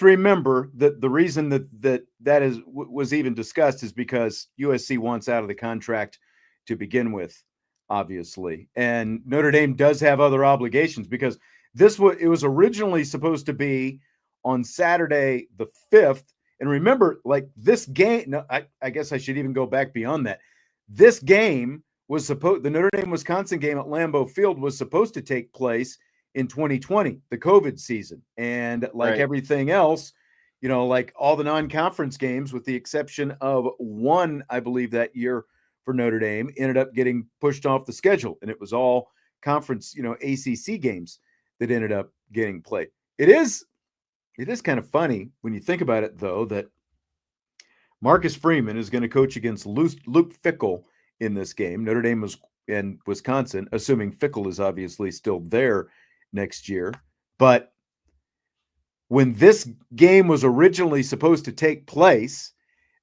remember that the reason that was even discussed is because USC wants out of the contract to begin with, obviously, and Notre Dame does have other obligations because it was originally supposed to be on Saturday the 5th. And remember, this game, no, I guess I should even go back beyond that. This game the Notre Dame Wisconsin game at Lambeau Field was supposed to take place in 2020, the COVID season. And everything else, all the non-conference games, with the exception of one, I believe that year for Notre Dame, ended up getting pushed off the schedule. And it was all conference, ACC games that ended up getting played. It is kind of funny when you think about it, though, that Marcus Freeman is going to coach against Luke Fickell in this game. Notre Dame was in Wisconsin, assuming Fickell is obviously still there next year. But when this game was originally supposed to take place,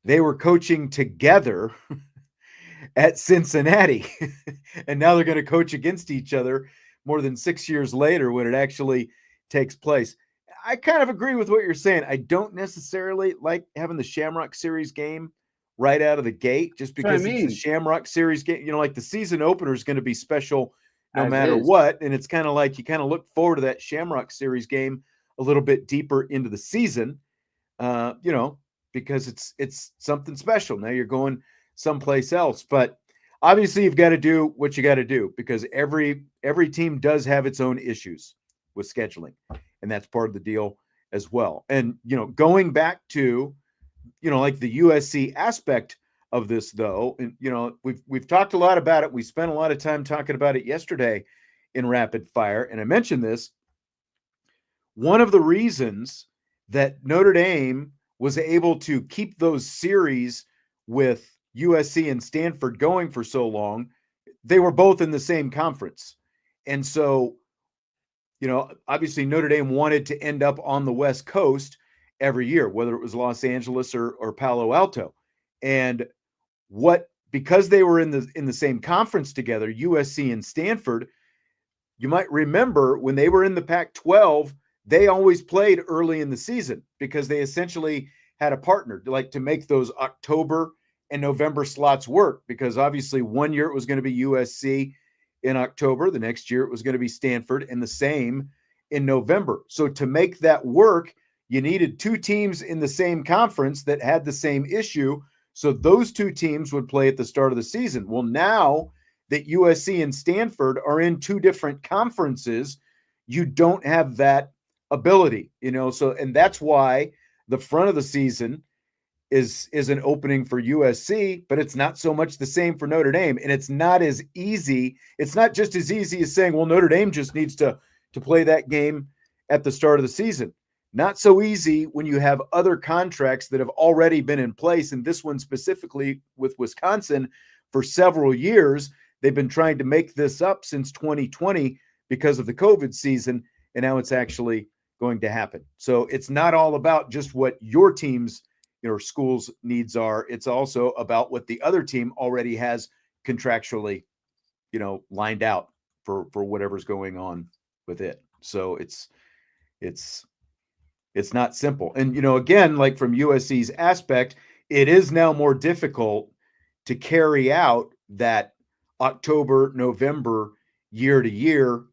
they were coaching together at Cincinnati. And now they're going to coach against each other more than 6 years later when it actually takes place. I kind of agree with what you're saying. I don't necessarily like having the Shamrock Series game right out of the gate just That's what I because it's the mean. Shamrock Series game. Like the season opener is going to be special no As matter is. what. And it's kind of like you kind of look forward to that Shamrock Series game a little bit deeper into the season, because it's something special. Now you're going someplace else, but obviously you've got to do what you got to do because every team does have its own issues with scheduling, and that's part of the deal as well. And going back to like the USC aspect of this, though, and we've talked a lot about it. We spent a lot of time talking about it yesterday in Rapid Fire, and I mentioned this. One of the reasons that Notre Dame was able to keep those series with USC and Stanford going for so long, they were both in the same conference. And so, obviously Notre Dame wanted to end up on the West Coast every year, whether it was Los Angeles or Palo Alto. And because they were in the same conference together, USC and Stanford, you might remember when they were in the Pac-12, they always played early in the season because they essentially had a partner to make those October and November slots work, because obviously one year it was going to be USC in October, the next year it was going to be Stanford, and the same in November. So to make that work, you needed two teams in the same conference that had the same issue. So those two teams would play at the start of the season. Well, now that USC and Stanford are in two different conferences, you don't have that ability, and that's why the front of the season is an opening for USC, but it's not so much the same for Notre Dame. And it's not as easy. It's not just as easy as saying, well, Notre Dame just needs to play that game at the start of the season. Not so easy when you have other contracts that have already been in place. And this one specifically with Wisconsin for several years, they've been trying to make this up since 2020 because of the COVID season. And now it's actually going to happen. So it's not all about just what your team's school's needs are. It's also about what the other team already has contractually, lined out for whatever's going on with it. So it's not simple. And, again, like from USC's aspect, it is now more difficult to carry out that October, November, year to year,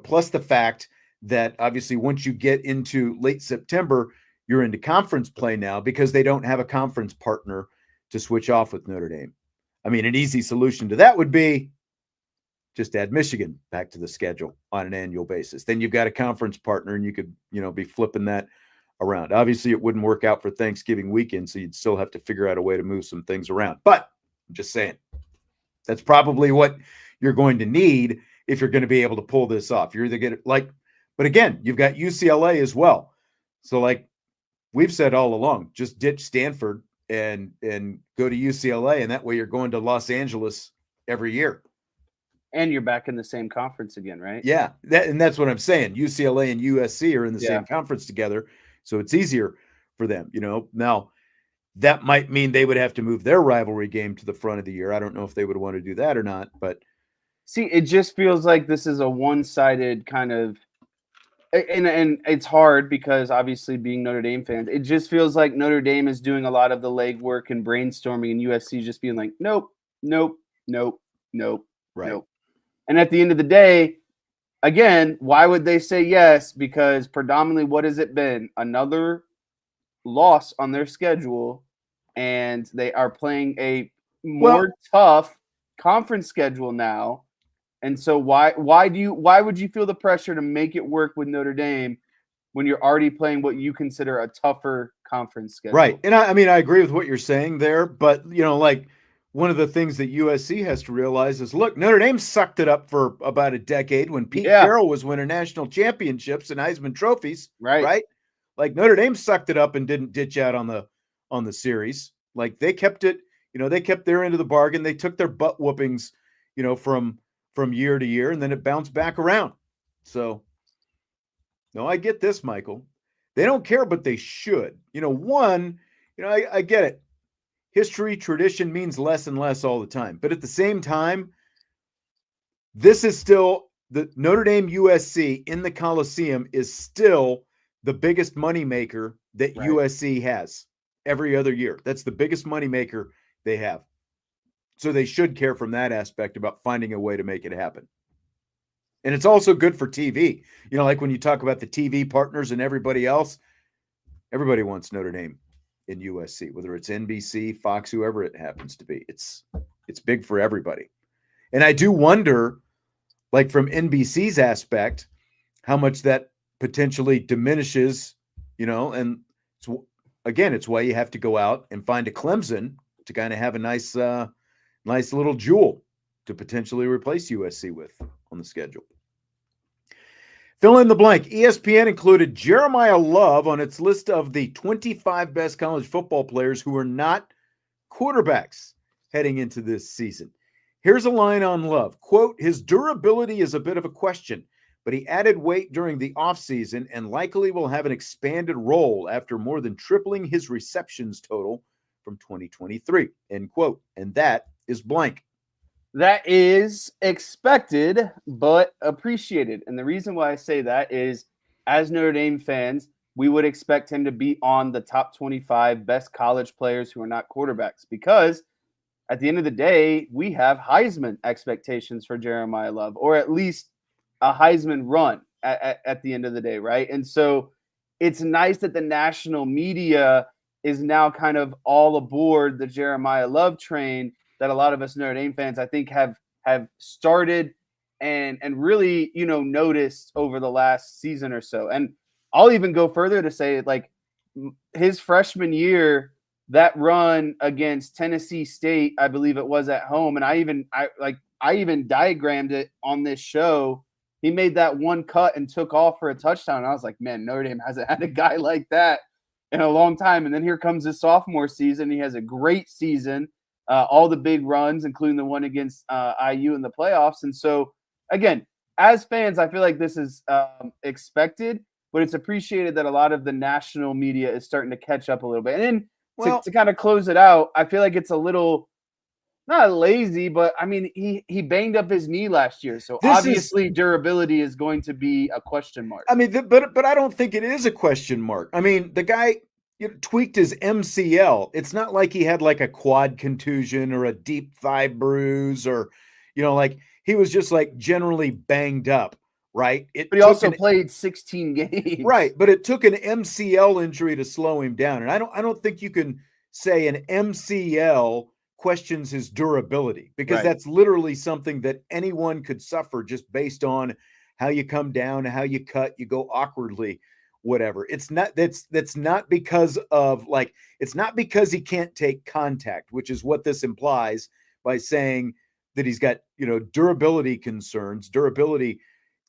plus the fact that obviously once you get into late September, you're into conference play now because they don't have a conference partner to switch off with Notre Dame. I mean, an easy solution to that would be just add Michigan back to the schedule on an annual basis. Then you've got a conference partner and you could, be flipping that around. Obviously, it wouldn't work out for Thanksgiving weekend, so you'd still have to figure out a way to move some things around. But I'm just saying, that's probably what you're going to need if you're going to be able to pull this off. You're either going to but again, you've got UCLA as well. So like we've said all along, just ditch Stanford and go to UCLA, and that way you're going to Los Angeles every year. And you're back in the same conference again, right? Yeah, that's what I'm saying. UCLA and USC are in the same conference together, so it's easier for them. Now that might mean they would have to move their rivalry game to the front of the year. I don't know if they would want to do that or not, but see, it just feels like this is a one-sided kind of. And it's hard because obviously being Notre Dame fans, it just feels like Notre Dame is doing a lot of the legwork and brainstorming, and USC just being like, nope, nope, nope, nope, right. Nope. And at the end of the day, again, why would they say yes? Because predominantly, what has it been? Another loss on their schedule, and they are playing a more tough conference schedule now. And so why would you feel the pressure to make it work with Notre Dame when you're already playing what you consider a tougher conference schedule? Right. And I agree with what you're saying there, but one of the things that USC has to realize is, look, Notre Dame sucked it up for about a decade when Pete Carroll was winning national championships and Heisman trophies. Right. Like Notre Dame sucked it up and didn't ditch out on the series. Like they kept it, they kept their end of the bargain. They took their butt whoopings, from year to year, and then it bounced back around. So, no, I get this, Michael. They don't care, but they should. I get it. History, tradition means less and less all the time. But at the same time, this is still the Notre Dame USC in the Coliseum is still the biggest moneymaker that USC has every other year. That's the biggest moneymaker they have. So they should care from that aspect about finding a way to make it happen. And it's also good for TV. Like when you talk about the TV partners and everybody else, everybody wants Notre Dame in USC, whether it's NBC, Fox, whoever it happens to be. It's big for everybody. And I do wonder, like from NBC's aspect, how much that potentially diminishes, and it's why you have to go out and find a Clemson to kind of have a nice little jewel to potentially replace USC with on the schedule. Fill in the blank. ESPN included Jeremiah Love on its list of the 25 best college football players who are not quarterbacks heading into this season. Here's a line on Love. Quote, his durability is a bit of a question, but he added weight during the offseason and likely will have an expanded role after more than tripling his receptions total from 2023, end quote. And that is blank. That is expected, but appreciated. And the reason why I say that is, as Notre Dame fans, we would expect him to be on the top 25 best college players who are not quarterbacks, because at the end of the day, we have Heisman expectations for Jeremiah Love, or at least a Heisman run at the end of the day, right? And so it's nice that the national media is now kind of all aboard the Jeremiah Love train that a lot of us Notre Dame fans, I think, have started and really, noticed over the last season or so. And I'll even go further to say, like, his freshman year, that run against Tennessee State, I believe it was at home, and I even diagrammed it on this show. He made that one cut and took off for a touchdown. And I was like, man, Notre Dame hasn't had a guy like that in a long time. And then here comes his sophomore season. He has a great season. All the big runs, including the one against IU in the playoffs. And so, again, as fans, I feel like this is expected, but it's appreciated that a lot of the national media is starting to catch up a little bit. And then to kind of close it out, I feel like it's a little not lazy, but I mean, he banged up his knee last year. So obviously durability is going to be a question mark. I mean, but I don't think it is a question mark. I mean, the guy tweaked his MCL. It's not like he had like a quad contusion or a deep thigh bruise or, like he was just like generally banged up, right? But he also played 16 games. Right, but it took an MCL injury to slow him down. And I don't think you can say an MCL questions his durability, because that's literally something that anyone could suffer just based on how you come down, how you cut, you go awkwardly, whatever. It's not that's not because of it's not because he can't take contact, which is what this implies by saying that he's got, durability concerns, durability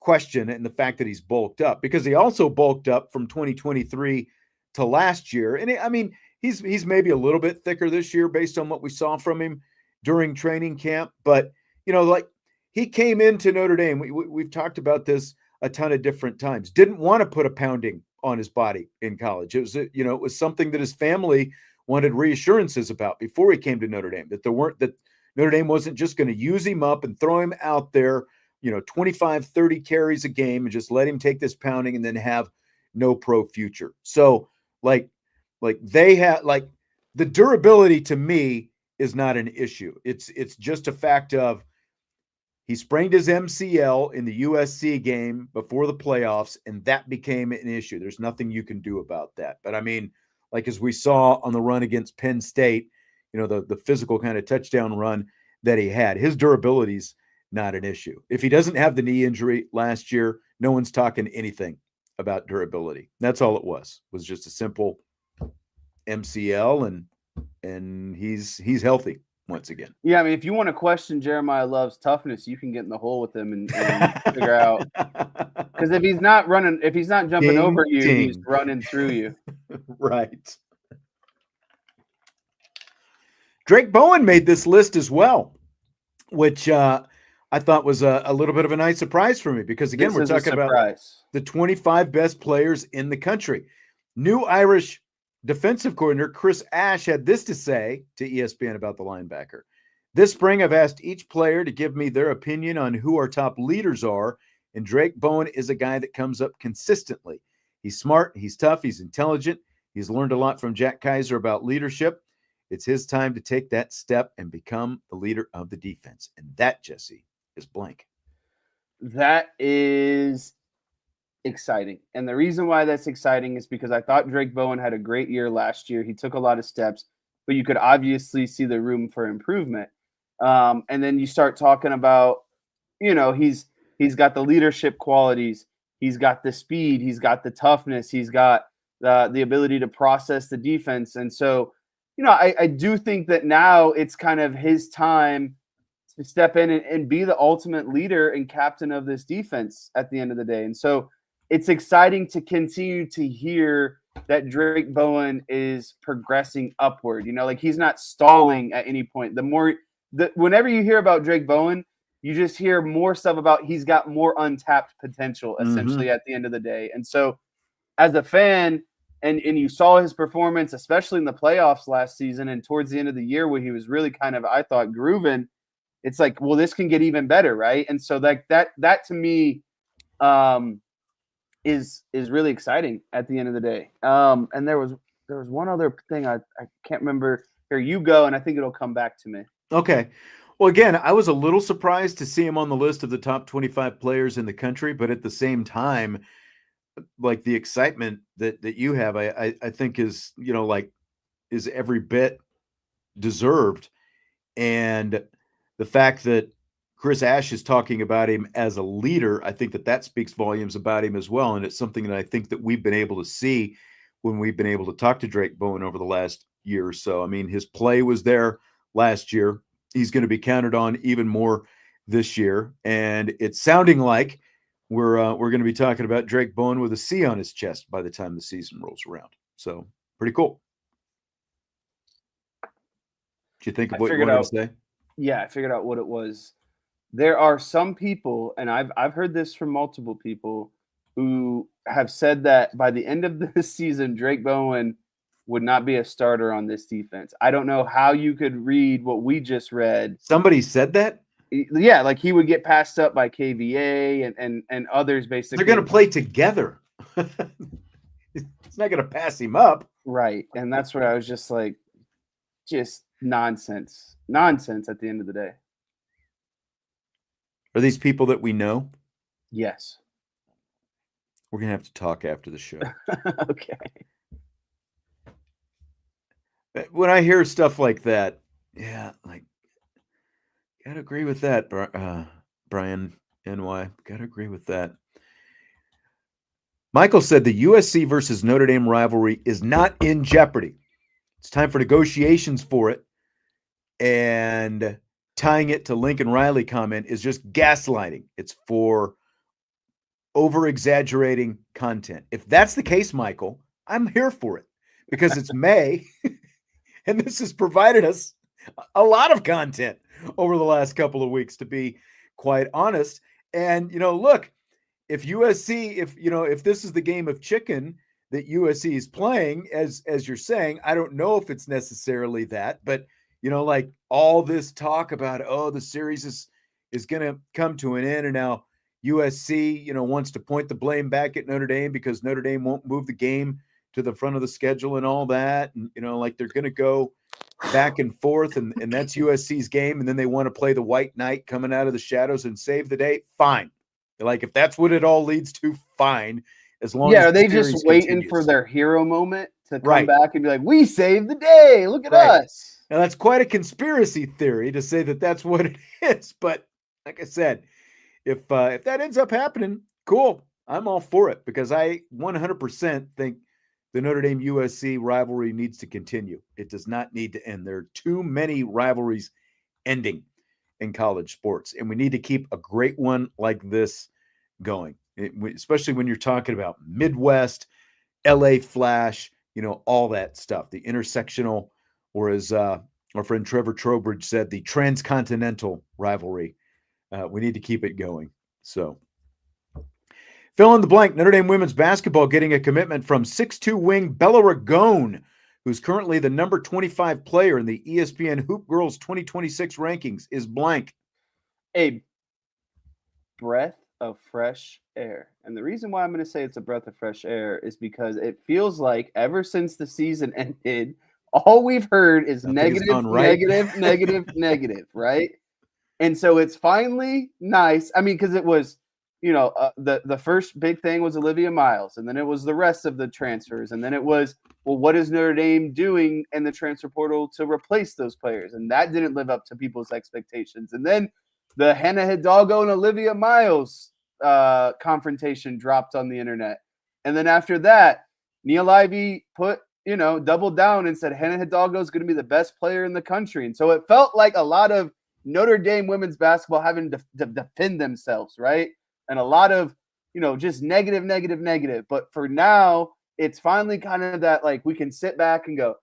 question, and the fact that he's bulked up, because he also bulked up from 2023 to last year. And he's maybe a little bit thicker this year based on what we saw from him during training camp. But, he came into Notre Dame. We've talked about this a ton of different times. Didn't want to put a pounding on his body in college. It was, it was something that his family wanted reassurances about before he came to Notre Dame, that Notre Dame wasn't just going to use him up and throw him out there, 25, 30 carries a game and just let him take this pounding and then have no pro future. So they have the durability to me is not an issue. It's just a fact of he sprained his MCL in the USC game before the playoffs, and that became an issue. There's nothing you can do about that. But as we saw on the run against Penn State, the physical kind of touchdown run that he had, his durability's not an issue. If he doesn't have the knee injury last year, no one's talking anything about durability. That's all it was just a simple MCL, and he's healthy once again. Yeah, I mean, if you want to question Jeremiah Love's toughness, you can get in the hole with him and figure out, because if he's not jumping over you, he's running through you. Right. Drake Bowen made this list as well, which I thought was a little bit of a nice surprise for me, because again, we're talking about the 25 best players in the country. New Irish defensive coordinator Chris Ash had this to say to ESPN about the linebacker. This spring, I've asked each player to give me their opinion on who our top leaders are, and Drake Bowen is a guy that comes up consistently. He's smart, he's tough, he's intelligent. He's learned a lot from Jack Kaiser about leadership. It's his time to take that step and become the leader of the defense. And that, Jesse, is blank. That is exciting. And the reason why that's exciting is because I thought Drake Bowen had a great year last year. He took a lot of steps, but you could obviously see the room for improvement. And then you start talking about, he's got the leadership qualities. He's got the speed. He's got the toughness. He's got the ability to process the defense. And so, I do think that now it's kind of his time to step in and be the ultimate leader and captain of this defense at the end of the day. And so it's exciting to continue to hear that Drake Bowen is progressing upward. Like he's not stalling at any point. Whenever you hear about Drake Bowen, you just hear more stuff about he's got more untapped potential essentially at the end of the day. And so as a fan, and you saw his performance, especially in the playoffs last season and towards the end of the year where he was really kind of, I thought, grooving. It's like, well, this can get even better, right? And so that to me is really exciting at the end of the day. And there was one other thing I can't remember. Here you go, and I think it'll come back to me. Okay. Well, again, I was a little surprised to see him on the list of the top 25 players in the country, but at the same time, like the excitement that you have, I think is, is every bit deserved. And the fact that Chris Ash is talking about him as a leader, I think that speaks volumes about him as well. And it's something that I think that we've been able to see when we've been able to talk to Drake Bowen over the last year or so. I mean, his play was there last year. He's going to be counted on even more this year. And it's sounding like we're going to be talking about Drake Bowen with a C on his chest by the time the season rolls around. So pretty cool. Do you think of what you wanted to say? Yeah, I figured out what it was. There are some people, and I've heard this from multiple people, who have said that by the end of this season, Drake Bowen would not be a starter on this defense. I don't know how you could read what we just read. Somebody said that? Yeah, like he would get passed up by KVA and others basically. They're going to play together. It's not going to pass him up. Right. And that's what I was just like, just nonsense. Nonsense at the end of the day. Are these people that we know? Yes. We're going to have to talk after the show. Okay. When I hear stuff like that, yeah, like, gotta agree with that, Brian NY. Gotta agree with that. Michael said the USC versus Notre Dame rivalry is not in jeopardy. It's time for negotiations for it. And tying it to Lincoln Riley comment is just gaslighting. It's for over-exaggerating content. If that's the case, Michael, I'm here for it because it's May, and this has provided us a lot of content over the last couple of weeks, to be quite honest. And, look, if USC, if this is the game of chicken that USC is playing, as you're saying, I don't know if it's necessarily that, but, like all this talk about, the series is going to come to an end. And now USC, wants to point the blame back at Notre Dame because Notre Dame won't move the game to the front of the schedule and all that. And, like they're going to go back and forth, and that's USC's game. And then they want to play the white knight coming out of the shadows and save the day. Fine. Like, if that's what it all leads to, fine. As long as are they just waiting continues for their hero moment to come back and be like, we saved the day. Look at us. Now, that's quite a conspiracy theory to say that that's what it is. But like I said, if that ends up happening, cool. I'm all for it because I 100% think the Notre Dame USC rivalry needs to continue. It does not need to end. There are too many rivalries ending in college sports, and we need to keep a great one like this going, especially when you're talking about Midwest, LA Flash, all that stuff, the intersectional, or as our friend Trevor Trowbridge said, the transcontinental rivalry. We need to keep it going. So Fill in the blank. Notre Dame women's basketball getting a commitment from 6'2" wing Bella Ragone, who's currently the number 25 player in the ESPN Hoop Girls 2026 rankings, is blank. A breath of fresh air. And the reason why I'm going to say it's a breath of fresh air is because it feels like ever since the season ended, all we've heard is negative, right. negative, right? And so it's finally nice. I mean, because it was, the first big thing was Olivia Miles, and then it was the rest of the transfers, and then it was, well, what is Notre Dame doing in the transfer portal to replace those players? And that didn't live up to people's expectations. And then the Hannah Hidalgo and Olivia Miles confrontation dropped on the internet. And then after that, Neil Ivey doubled down and said Hannah Hidalgo is going to be the best player in the country. And so it felt like a lot of Notre Dame women's basketball having to defend themselves, right? And a lot of, just negative. But for now, it's finally kind of that, like, we can sit back and go,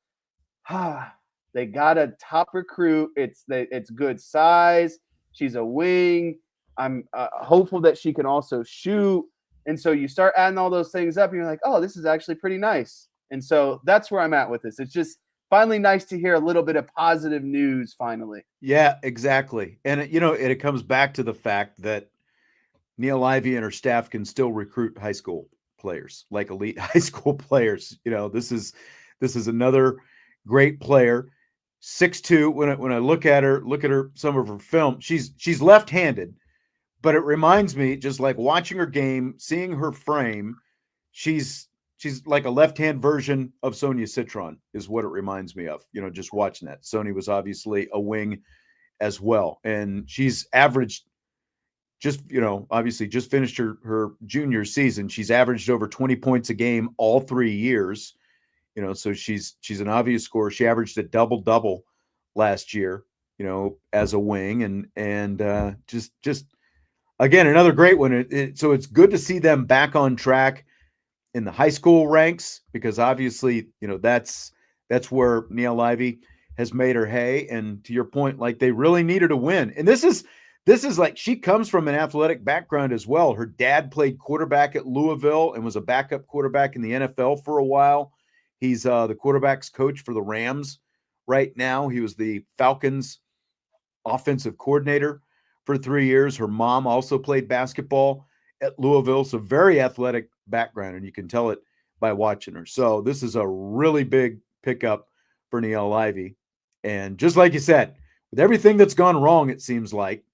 they got a top recruit. It's good size. She's a wing. I'm hopeful that she can also shoot. And so you start adding all those things up and you're like, oh, this is actually pretty nice. And so that's where I'm at with this. It's just finally nice to hear a little bit of positive news finally. Yeah, exactly. And, it comes back to the fact that Neil Ivey and her staff can still recruit high school players, like elite high school players. This is another great player. 6'2". When I look at her, some of her film, she's left-handed, but it reminds me, just like watching her game, seeing her frame, she's like a left-hand version of Sonia Citron is what it reminds me of, just watching that. Sonia was obviously a wing as well. And she's averaged obviously just finished her junior season. She's averaged over 20 points a game all 3 years. So she's an obvious scorer. She averaged a double-double last year, as a wing, and just again, another great one. So it's good to see them back on track in the high school ranks, because obviously, that's where Neil Ivey has made her hay. And to your point, like, they really needed a win. And this is like, she comes from an athletic background as well. Her dad played quarterback at Louisville and was a backup quarterback in the NFL for a while. He's the quarterback's coach for the Rams right now. He was the Falcons offensive coordinator for 3 years. Her mom also played basketball at Louisville, so very athletic background, and you can tell it by watching her. So this is a really big pickup for Neil Ivey. And just like you said, with everything that's gone wrong, it seems like,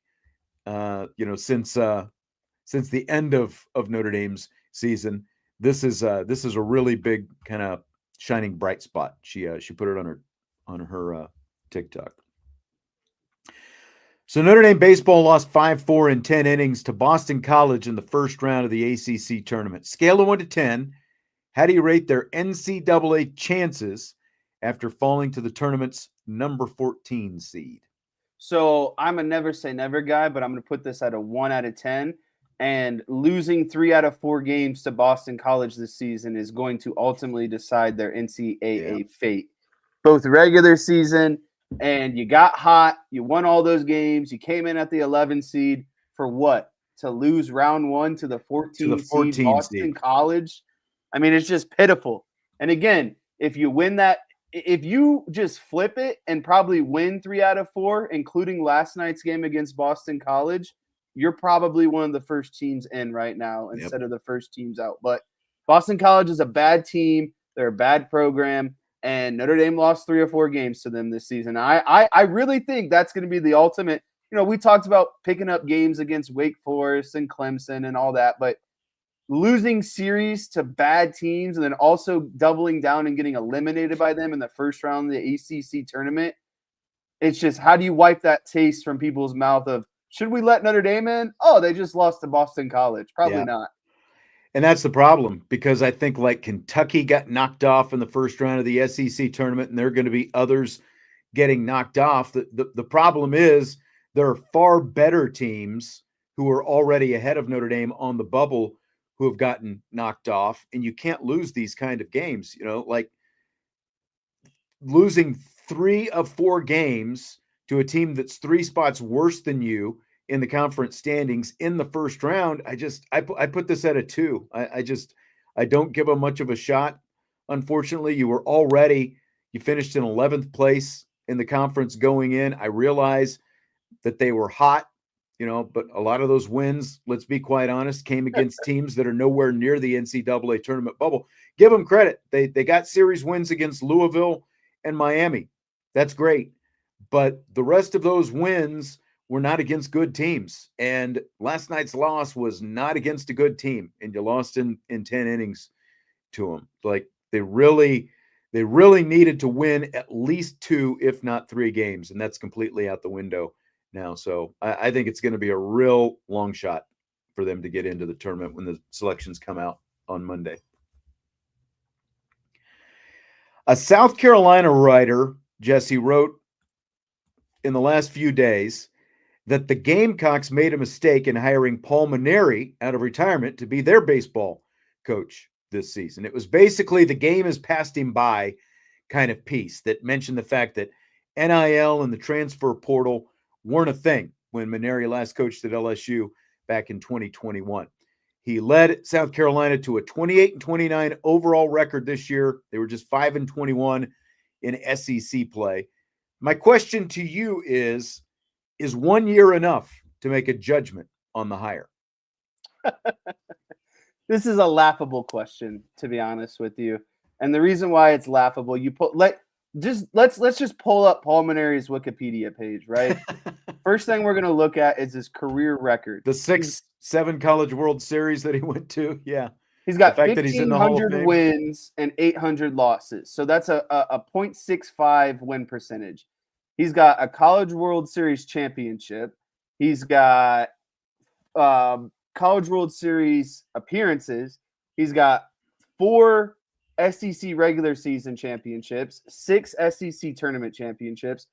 since the end of Notre Dame's season, this is a really big kind of shining bright spot. She put it on her TikTok. So Notre Dame baseball lost 5-4 in 10 innings to Boston College in the first round of the ACC tournament. Scale of 1 to 10, how do you rate their NCAA chances after falling to the tournament's number 14 seed? So I'm a never say never guy, but I'm going to put this at a 1 out of 10. And losing 3 out of 4 games to Boston College this season is going to ultimately decide their NCAA fate. Both regular season, and you got hot, you won all those games, you came in at the 11 seed for what? To lose round 1 to the 14 seed Boston College? I mean, it's just pitiful. And again, if you win that, if you just flip it and probably win 3 out of 4, including last night's game against Boston College, you're probably one of the first teams in right now instead of the first teams out. But Boston College is a bad team. They're a bad program. And Notre Dame lost 3 or 4 games to them this season. I really think that's going to be the ultimate. We talked about picking up games against Wake Forest and Clemson and all that, but losing series to bad teams and then also doubling down and getting eliminated by them in the first round of the ACC tournament, it's just, how do you wipe that taste from people's mouth of, should we let Notre Dame in? Oh, they just lost to Boston College. Probably not. And that's the problem, because I think, like, Kentucky got knocked off in the first round of the SEC tournament, and there are going to be others getting knocked off. The problem is there are far better teams who are already ahead of Notre Dame on the bubble who have gotten knocked off, and you can't lose these kind of games. Like losing 3 of 4 games to a team that's 3 spots worse than you in the conference standings in the first round. I put this at a 2. I don't give them much of a shot. Unfortunately, you finished in 11th place in the conference going in. I realize that they were hot, but a lot of those wins, let's be quite honest, came against teams that are nowhere near the NCAA tournament bubble. Give them credit. They got series wins against Louisville and Miami. That's great. But the rest of those wins were not against good teams. And last night's loss was not against a good team. And you lost in 10 innings to them. Like they really needed to win at least 2, if not 3 games. And that's completely out the window now. So I think it's going to be a real long shot for them to get into the tournament when the selections come out on Monday. A South Carolina writer, Jesse, wrote in the last few days that the Gamecocks made a mistake in hiring Paul Mainieri out of retirement to be their baseball coach this season. It was basically the game has passed him by kind of piece that mentioned the fact that NIL and the transfer portal weren't a thing when Mainieri last coached at LSU back in 2021. He led South Carolina to a 28-29 overall record this year. They were just 5-21 in SEC play. My question to you is 1 year enough to make a judgment on the hire? This is a laughable question, to be honest with you. And the reason why it's laughable, let's just pull up Paul Mainieri's Wikipedia page, right? First thing we're going to look at is his career record. The 6-7 College World Series that he went to. Yeah. He's got 1,500 wins and 800 losses. So that's a 0.65 win percentage. He's got a College World Series championship. He's got College World Series appearances. He's got 4 SEC regular season championships, 6 SEC tournament championships,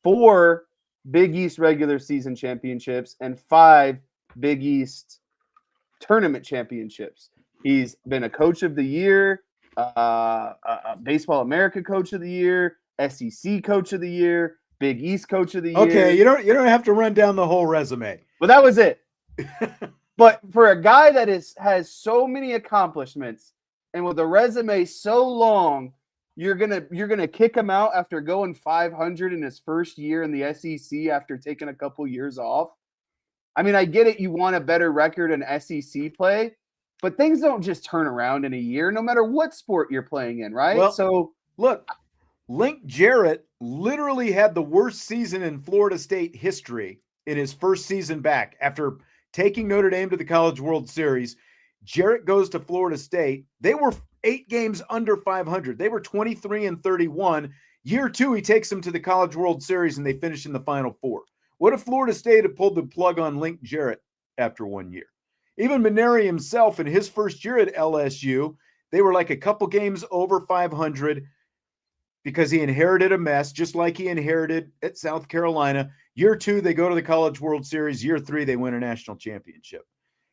4 Big East regular season championships, and 5 Big East tournament championships. He's been a coach of the year, a Baseball America coach of the year, SEC coach of the year, Big East coach of the year. Okay, you don't have to run down the whole resume. Well, that was it. But for a guy that has so many accomplishments and with a resume so long, you're gonna kick him out after going 500 in his first year in the SEC after taking a couple years off. I mean, I get it. You want a better record in SEC play, but things don't just turn around in a year, no matter what sport you're playing in, right? Well, so look, Link Jarrett literally had the worst season in Florida State history in his first season back after taking Notre Dame to the College World Series. Jarrett goes to Florida State. They were 8 games under 500. They were 23-31. Year 2, he takes them to the College World Series, and they finish in the Final Four. What if Florida State had pulled the plug on Link Jarrett after 1 year? Even Mainieri himself in his first year at LSU, they were like a couple games over 500 because he inherited a mess, just like he inherited at South Carolina. Year 2, they go to the College World Series. Year 3, they win a national championship.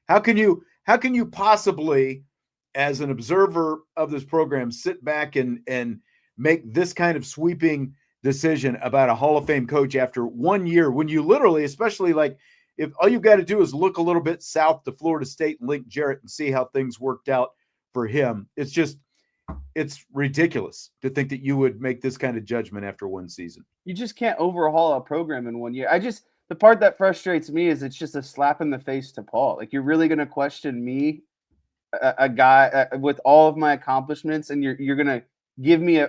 How can you possibly, as an observer of this program, sit back and make this kind of sweeping decision about a Hall of Fame coach after 1 year when you literally, especially like if all you've got to do is look a little bit south to Florida State and Link Jarrett and see how things worked out for him. It's ridiculous to think that you would make this kind of judgment after one season. You just can't overhaul a program in 1 year. The part that frustrates me is it's just a slap in the face to Paul. Like, you're really going to question me, a guy with all of my accomplishments, and you're going to give me a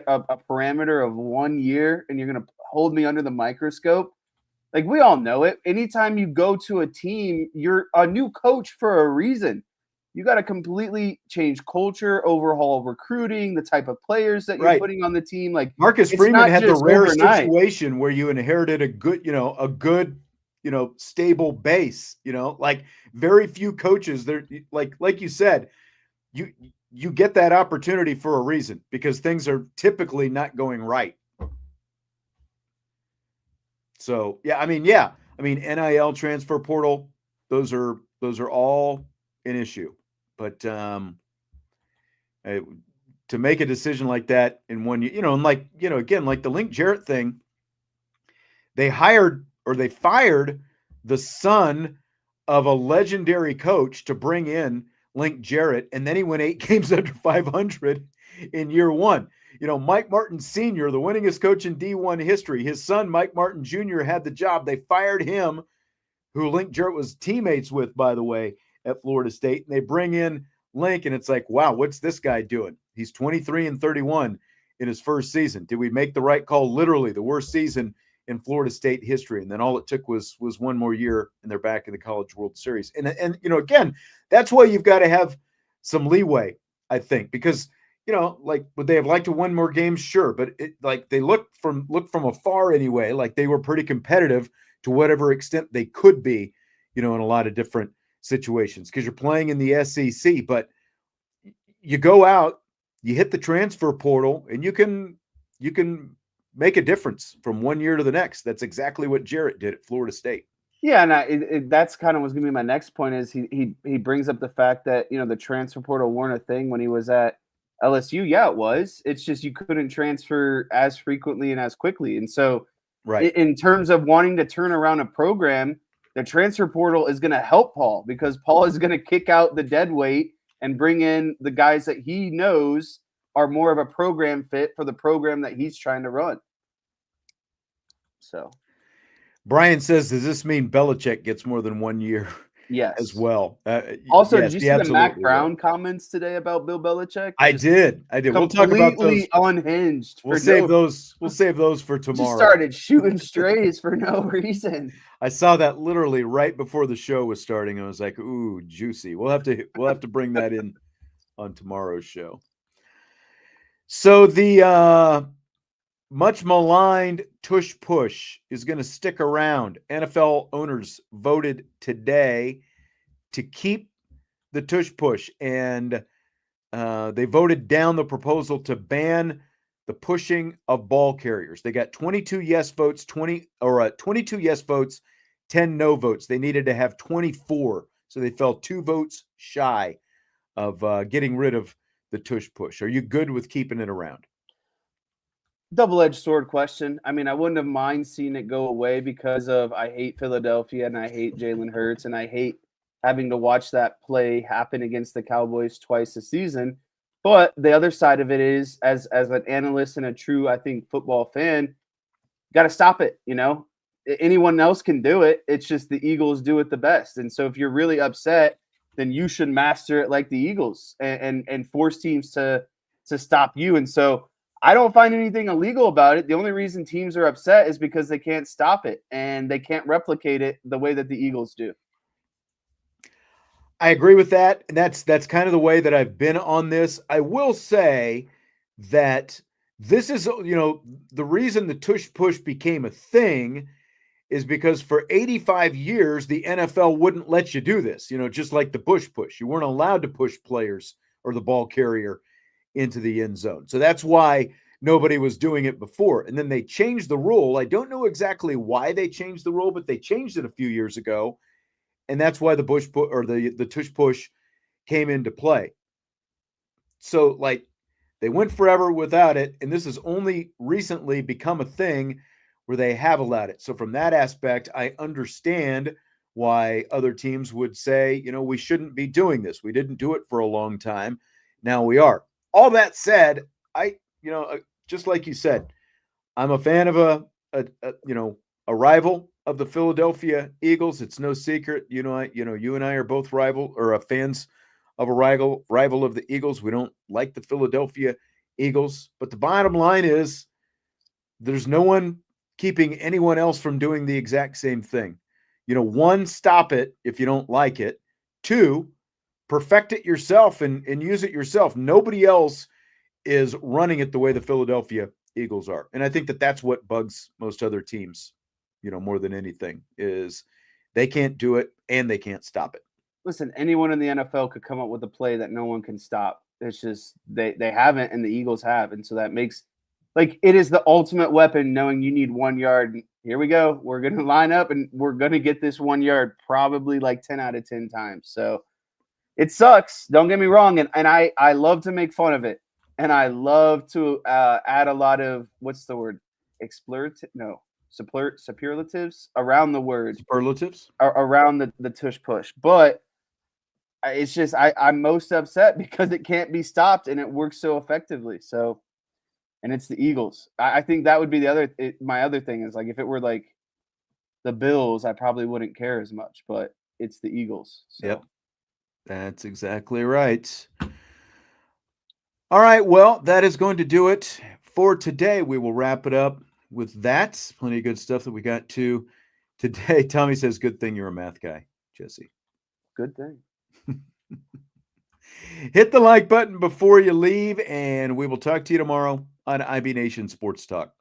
parameter of 1 year, and you're going to hold me under the microscope. Like, we all know it. Anytime you go to a team, you're a new coach for a reason. You got to completely change culture, overhaul recruiting, the type of players that you're putting on the team. Like, Marcus Freeman had the rare situation where you inherited a good, stable base. Like very few coaches. They're like you said, you get that opportunity for a reason because things are typically not going right. So NIL, transfer portal, those are all an issue. But to make a decision like that in 1 year, again, like the Link Jarrett thing, they fired the son of a legendary coach to bring in Link Jarrett, and then he went 8 games under 500 in year one. Mike Martin Sr., the winningest coach in D1 history, his son, Mike Martin Jr., had the job. They fired him, who Link Jarrett was teammates with, by the way, at Florida State. And they bring in Link, and it's like, wow, what's this guy doing? He's 23-31 in his first season. Did we make the right call? Literally the worst season in Florida State history. And then all it took was one more year, and they're back in the College World Series. And again, that's why you've got to have some leeway, I think, because like, would they have liked to win more games? Sure. But they looked from afar anyway, like they were pretty competitive to whatever extent they could be, in a lot of different situations, because you're playing in the SEC. But you go out, you hit the transfer portal, and you can make a difference from one year to the next. That's exactly what Jarrett did at Florida State. Yeah, and that's kind of was going to be my next point. Is he brings up the fact that the transfer portal weren't a thing when he was at LSU. Yeah, it was. It's just you couldn't transfer as frequently and as quickly. And so, right, in terms of wanting to turn around a program, the transfer portal is going to help Paul, because Paul is going to kick out the dead weight and bring in the guys that he knows are more of a program fit for the program that he's trying to run. So, Brian says, does this mean Belichick gets more than 1 year? Yes. As well. Also, yes, did you see the Mac Brown comments today about Bill Belichick? I did. We'll talk about those. Unhinged. We'll save those for tomorrow. Just started shooting strays for no reason. I saw that literally right before the show was starting. I was like, "Ooh, juicy." We'll have to bring that in on tomorrow's show. So the much maligned tush push is going to stick around. NFL owners voted today to keep the tush push, and they voted down the proposal to ban the pushing of ball carriers. They got 22 yes votes, 22 yes votes, 10 no votes. They needed to have 24, so they fell 2 votes shy of getting rid of the tush push. Are you good with keeping it around? Double-edged sword question. I mean, I wouldn't have mind seeing it go away because of I hate Philadelphia and I hate Jalen Hurts and I hate having to watch that play happen against the Cowboys twice a season. But the other side of it is, as an analyst and a true, I think, football fan, got to stop it. Anyone else can do it. It's just the Eagles do it the best. And so if you're really upset, then you should master it like the Eagles and force teams to stop you. And so I don't find anything illegal about it. The only reason teams are upset is because they can't stop it and they can't replicate it the way that the Eagles do. I agree with that. And that's kind of the way that I've been on this. I will say that this is, the reason the tush push became a thing is because for 85 years, the NFL wouldn't let you do this, just like the Bush push. You weren't allowed to push players or the ball carrier into the end zone. So that's why nobody was doing it before. And then they changed the rule. I don't know exactly why they changed the rule, but they changed it a few years ago. And that's why the Bush push or the tush push came into play. So they went forever without it. And this has only recently become a thing where they have allowed it. So from that aspect, I understand why other teams would say, we shouldn't be doing this. We didn't do it for a long time. Now we are. All that said, just like you said, I'm a fan of a rival of the Philadelphia Eagles. It's no secret. You and I are both fans of a rival of the Eagles. We don't like the Philadelphia Eagles, but the bottom line is there's no one keeping anyone else from doing the exact same thing. 1, stop it if you don't like it. 2, perfect it yourself and use it yourself. Nobody else is running it the way the Philadelphia Eagles are. And I think that's what bugs most other teams, more than anything, is they can't do it and they can't stop it. Listen, anyone in the NFL could come up with a play that no one can stop. It's just they haven't, and the Eagles have. And so that makes it is the ultimate weapon, knowing you need 1 yard. Here we go. We're going to line up and we're going to get this 1 yard probably 10 out of 10 times. So it sucks. Don't get me wrong. And I love to make fun of it. And I love to add a lot of, what's the word? Explorative? No. superlatives around the word, Superlatives? around the tush push. But it's just I'm most upset because it can't be stopped and it works so effectively. So, and it's the Eagles. I think that would be my other thing is, like, if it were like the Bills, I probably wouldn't care as much, but it's the Eagles. So. Yep. That's exactly right. All right. Well, that is going to do it for today. We will wrap it up with that. Plenty of good stuff that we got to today. Tommy says, good thing you're a math guy, Jesse. Good thing. Hit the like button before you leave, and we will talk to you tomorrow on IB Nation Sports Talk.